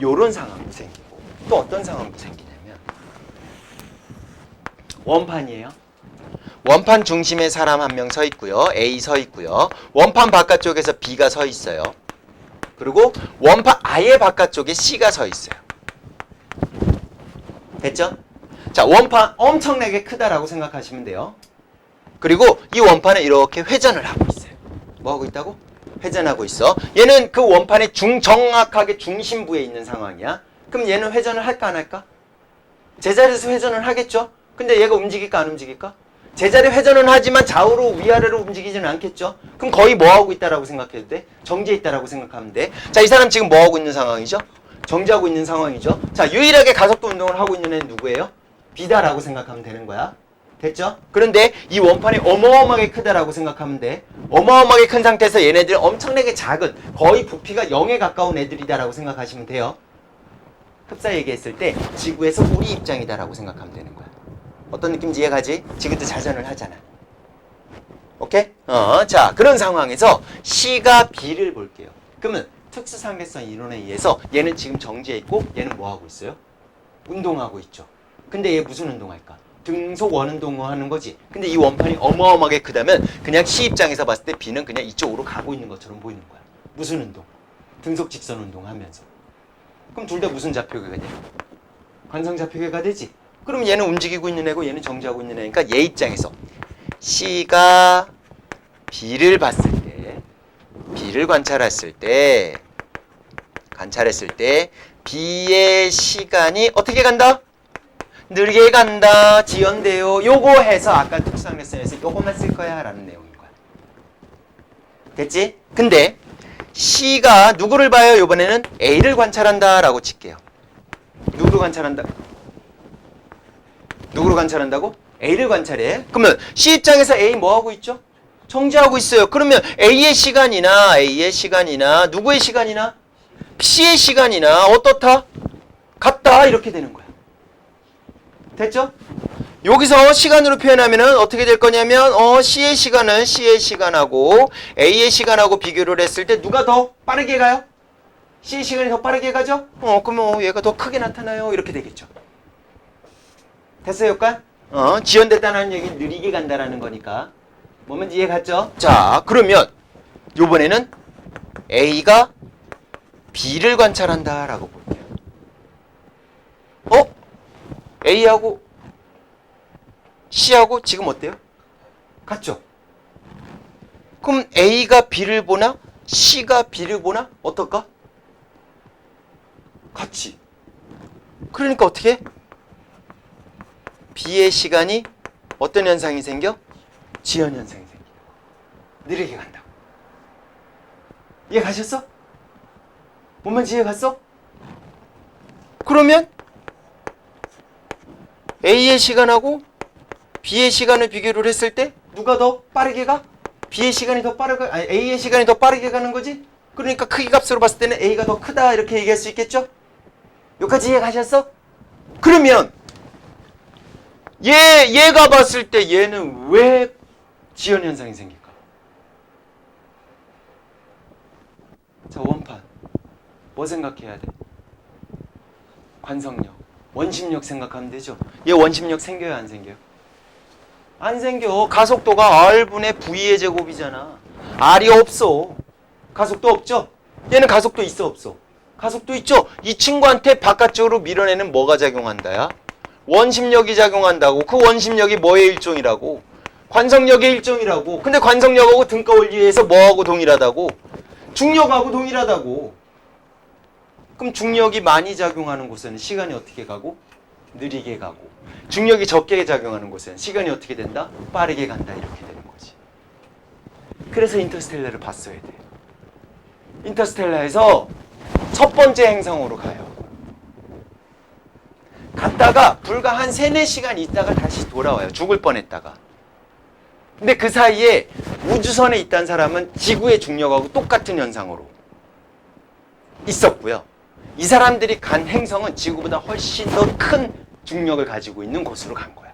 요런 상황도 생기고 또 어떤 상황도 생기냐면 원판이에요. 원판 중심에 사람 한 명 서 있고요. A 서 있고요. 원판 바깥쪽에서 B가 서 있어요. 그리고 원판 아예 바깥쪽에 C가 서 있어요. 됐죠? 자, 원판 엄청나게 크다라고 생각하시면 돼요. 그리고 이 원판은 이렇게 회전을 하고 있어요. 뭐 하고 있다고? 회전하고 있어. 얘는 그 원판의 정확하게 중심부에 있는 상황이야. 그럼 얘는 회전을 할까 안 할까? 제자리에서 회전을 하겠죠? 근데 얘가 움직일까 안 움직일까? 제자리 회전은 하지만 좌우로 위아래로 움직이지는 않겠죠? 그럼 거의 뭐 하고 있다라고 생각해도 돼? 정지해 있다라고 생각하면 돼. 자, 이 사람 지금 뭐 하고 있는 상황이죠? 정지하고 있는 상황이죠? 자, 유일하게 가속도 운동을 하고 있는 애는 누구예요? B다라고 생각하면 되는 거야. 됐죠? 그런데 이 원판이 어마어마하게 크다라고 생각하면 돼. 어마어마하게 큰 상태에서 얘네들이 엄청나게 작은, 거의 부피가 0에 가까운 애들이다라고 생각하시면 돼요. 흡사 얘기했을 때 지구에서 우리 입장이다라고 생각하면 되는 거야. 어떤 느낌인지 이해가지? 지금도 자전을 하잖아. 오케이? 자, 그런 상황에서 C가 B를 볼게요. 그러면 특수상대성 이론에 의해서 얘는 지금 정지해 있고 얘는 뭐 하고 있어요? 운동하고 있죠. 근데 얘 무슨 운동할까? 등속 원운동을 하는 거지. 근데 이 원판이 어마어마하게 크다면 그냥 C 입장에서 봤을 때 B는 그냥 이쪽으로 가고 있는 것처럼 보이는 거야. 무슨 운동? 등속 직선 운동하면서. 그럼 둘 다 무슨 좌표계가 돼? 관성 좌표계가 되지. 그럼 얘는 움직이고 있는 애고 얘는 정지하고 있는 애니까 얘 입장에서 C가 B를 봤을 때, B를 관찰했을 때 B의 시간이 어떻게 간다? 느리게 간다. 지연돼요. 요거 해서 아까 특수상대성에서 요것만 쓸 거야 라는 내용인 거야. 됐지? 근데 C가 누구를 봐요? 이번에는 A를 관찰한다 라고 칠게요. 누구를 관찰한다? 누구를 관찰한다고? A를 관찰해. 그러면 C 입장에서 A 뭐 하고 있죠? 정지하고 있어요. 그러면 A의 시간이나 누구의 시간이나 C의 시간이나 어떻다? 같다 이렇게 되는 거야. 됐죠? 여기서 시간으로 표현하면은 어떻게 될 거냐면 C의 시간은 C의 시간하고 A의 시간하고 비교를 했을 때 누가 더 빠르게 가요? C의 시간이 더 빠르게 가죠? 그럼 얘가 더 크게 나타나요. 이렇게 되겠죠. 됐어요, 효과? 지연됐다는 얘기는 느리게 간다라는 거니까. 뭐면 이해 갔죠? 자, 그러면 요번에는 A가 B를 관찰한다라고 볼게요. A하고 C하고 지금 어때요? 같죠? 그럼 A가 B를 보나? C가 B를 보나? 어떨까? 같이. 그러니까 어떻게? B의 시간이 어떤 현상이 생겨? 지연 현상이 생겨. 느리게 간다고. 이해 가셨어? 뭔 이해 갔어? 그러면 A의 시간하고 B의 시간을 비교를 했을 때 누가 더 빠르게 가? B의 시간이 더 빠르게, A의 시간이 더 빠르게 가는 거지? 그러니까 크기 값으로 봤을 때는 A가 더 크다 이렇게 얘기할 수 있겠죠? 여기까지 이해 가셨어? 그러면 얘가 봤을 때 얘는 왜 지연 현상이 생길까? 자, 원판 뭐 생각해야 돼? 관성력, 원심력 생각하면 되죠. 얘 원심력 생겨요, 안 생겨요? 안 생겨. 가속도가 R분의 V의 제곱이잖아. R이 없어. 가속도 없죠? 얘는 가속도 있어, 없어? 가속도 있죠? 이 친구한테 바깥쪽으로 밀어내는 뭐가 작용한다야? 원심력이 작용한다고. 그 원심력이 뭐의 일종이라고? 관성력의 일종이라고. 근데 관성력하고 등가 원리에서 뭐하고 동일하다고? 중력하고 동일하다고. 그럼 중력이 많이 작용하는 곳에는 시간이 어떻게 가고? 느리게 가고. 중력이 적게 작용하는 곳에는 시간이 어떻게 된다? 빠르게 간다. 이렇게 되는 거지. 그래서 인터스텔라를 봤어야 돼. 인터스텔라에서 첫 번째 행성으로 가요. 갔다가 불과 한 3-4시간 있다가 다시 돌아와요. 죽을 뻔했다가. 근데 그 사이에 우주선에 있던 사람은 지구의 중력하고 똑같은 현상으로 있었고요. 이 사람들이 간 행성은 지구보다 훨씬 더 큰 중력을 가지고 있는 곳으로 간 거야.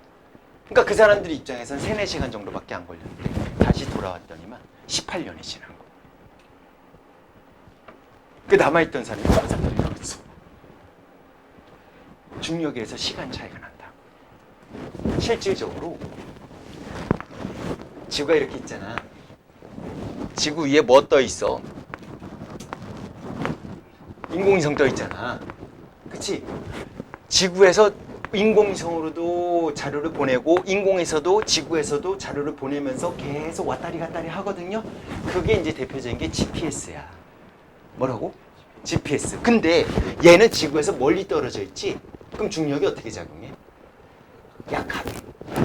그러니까 그 사람들 입장에서는 3-4시간 정도밖에 안 걸렸는데 다시 돌아왔더니만 18년이 지난 거야. 그 남아있던 사람이 깜짝 놀랐어. 중력에서 시간 차이가 난다. 실질적으로 지구가 이렇게 있잖아. 지구 위에 뭐 떠 있어? 인공위성 떠 있잖아. 그치? 지구에서 인공위성으로도 자료를 보내고 인공에서도 지구에서도 자료를 보내면서 계속 왔다리 갔다리 하거든요. 그게 이제 대표적인 게 GPS야. 뭐라고? GPS. 근데 얘는 지구에서 멀리 떨어져 있지? 그럼 중력이 어떻게 작용해? 약하게.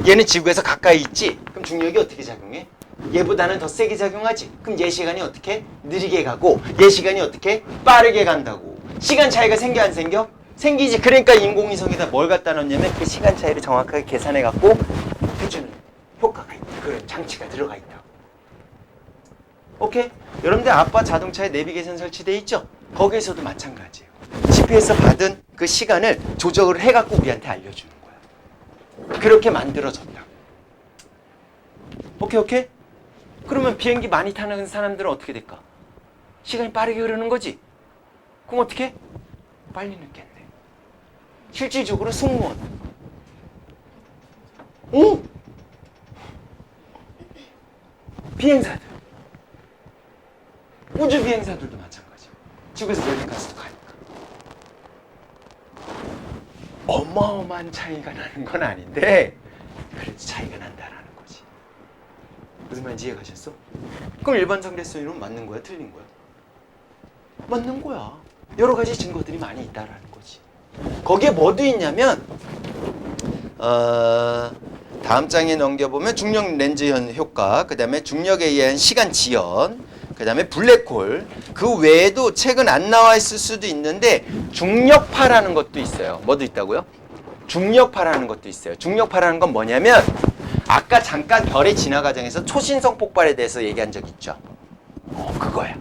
얘는 지구에서 가까이 있지? 그럼 중력이 어떻게 작용해? 얘보다는 더 세게 작용하지? 그럼 얘 시간이 어떻게? 느리게 가고 얘 시간이 어떻게? 빠르게 간다고. 시간 차이가 생겨 안 생겨? 생기지. 그러니까 인공위성에다 뭘 갖다 놓냐면 그 시간 차이를 정확하게 계산해 갖고 해주는 효과가 있다. 그런 장치가 들어가 있다. 오케이? 여러분들 아빠 자동차에 내비게이션 설치돼 있죠? 거기에서도 마찬가지예요. GPS 받은 그 시간을 조정을 해갖고 우리한테 알려주는 거야. 그렇게 만들어졌다. 오케이? 그러면 비행기 많이 타는 사람들은 어떻게 될까? 시간이 빠르게 흐르는 거지? 그럼 어떻게? 빨리 늦겠네. 실질적으로 승무원. 오? 비행사들. 우주 비행사들도 마찬가지야. 지구에서 멀리까지도 가니까. 어마어마한 차이가 나는 건 아닌데 그래도 차이가 난다라는 거지. 무슨 말인지 이해가셨어? 그럼 일반 상대성이론 맞는 거야? 틀린 거야? 맞는 거야. 여러 가지 증거들이 많이 있다라는 거지. 거기에 뭐도 있냐면 다음 장에 넘겨보면 중력 렌즈 효과, 그 다음에 중력에 의한 시간 지연, 그 다음에 블랙홀. 그 외에도 책은 안 나와 있을 수도 있는데 중력파라는 것도 있어요. 뭐도 있다고요? 중력파라는 것도 있어요. 중력파라는 건 뭐냐면 아까 잠깐 별의 진화 과정에서 초신성 폭발에 대해서 얘기한 적 있죠. 그거야.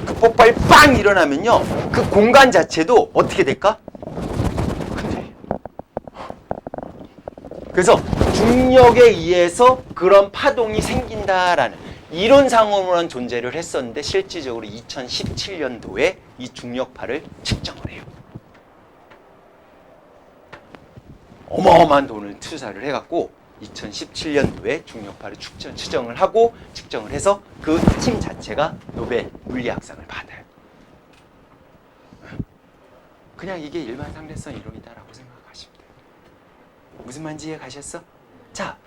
그 폭발이 빵 일어나면요, 그 공간 자체도 어떻게 될까? 흔들려. 그래서 중력에 의해서 그런 파동이 생긴다라는 이론상으로는 존재를 했었는데 실질적으로 2017년도에 이 중력파를 측정을 해요. 어마어마한 돈을 투자를 해갖고 2017년도에 중력파를 측정을 하고 측정을 해서 그 팀 자체가 노벨 물리학상을 받아요. 그냥 이게 일반 상대성 이론이다라고 생각하시면 돼요. 무슨 말인지 이해 가셨어? 자,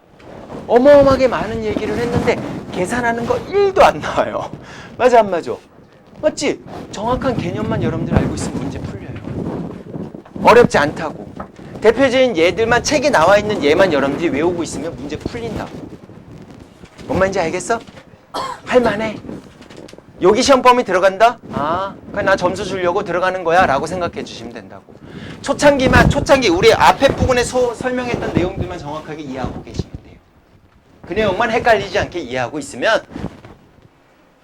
어마어마하게 많은 얘기를 했는데 계산하는 거 1도 안 나와요. 맞아 안 맞아? 맞지? 정확한 개념만 여러분들 알고 있으면 문제 풀려요. 어렵지 않다고. 대표적인 예들만 책에 나와 있는 예만 여러분들이 외우고 있으면 문제 풀린다고. 뭔 말인지 알겠어? 할만해. 여기 시험 범위 들어간다? 그냥 나 점수 주려고 들어가는 거야 라고 생각해 주시면 된다고. 초창기 우리 앞에 부분에 설명했던 내용들만 정확하게 이해하고 계시면 돼요. 그 내용만 헷갈리지 않게 이해하고 있으면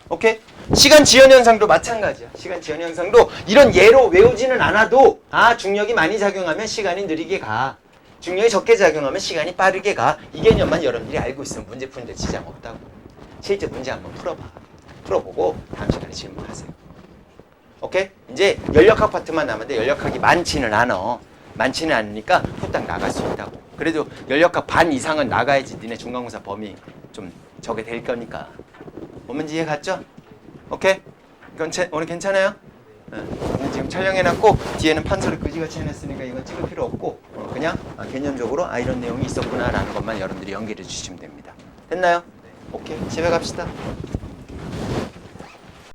오케이? 시간 지연 현상도 마찬가지야. 시간 지연 현상도 이런 예로 외우지는 않아도 중력이 많이 작용하면 시간이 느리게 가. 중력이 적게 작용하면 시간이 빠르게 가. 이 개념만 여러분들이 알고 있으면 문제 푸는데 지장 없다고. 실제 문제 한번 풀어보고 다음 시간에 질문하세요. 오케이? 이제 연력학 파트만 남았는데 연력학이 많지는 않으니까 후딱 나갈 수 있다고. 그래도 연력학 반 이상은 나가야지 니네 중간고사 범위 좀 적게 될 거니까. 뭔지 이해 갔죠? 오케이? 이건 오늘 괜찮아요? 지금 촬영해놨고 뒤에는 판서를 그지같이 해놨으니까 이건 찍을 필요 없고 그냥 개념적으로 이런 내용이 있었구나 라는 것만 여러분들이 연결해 주시면 됩니다. 됐나요? 오케이, 집에 갑시다.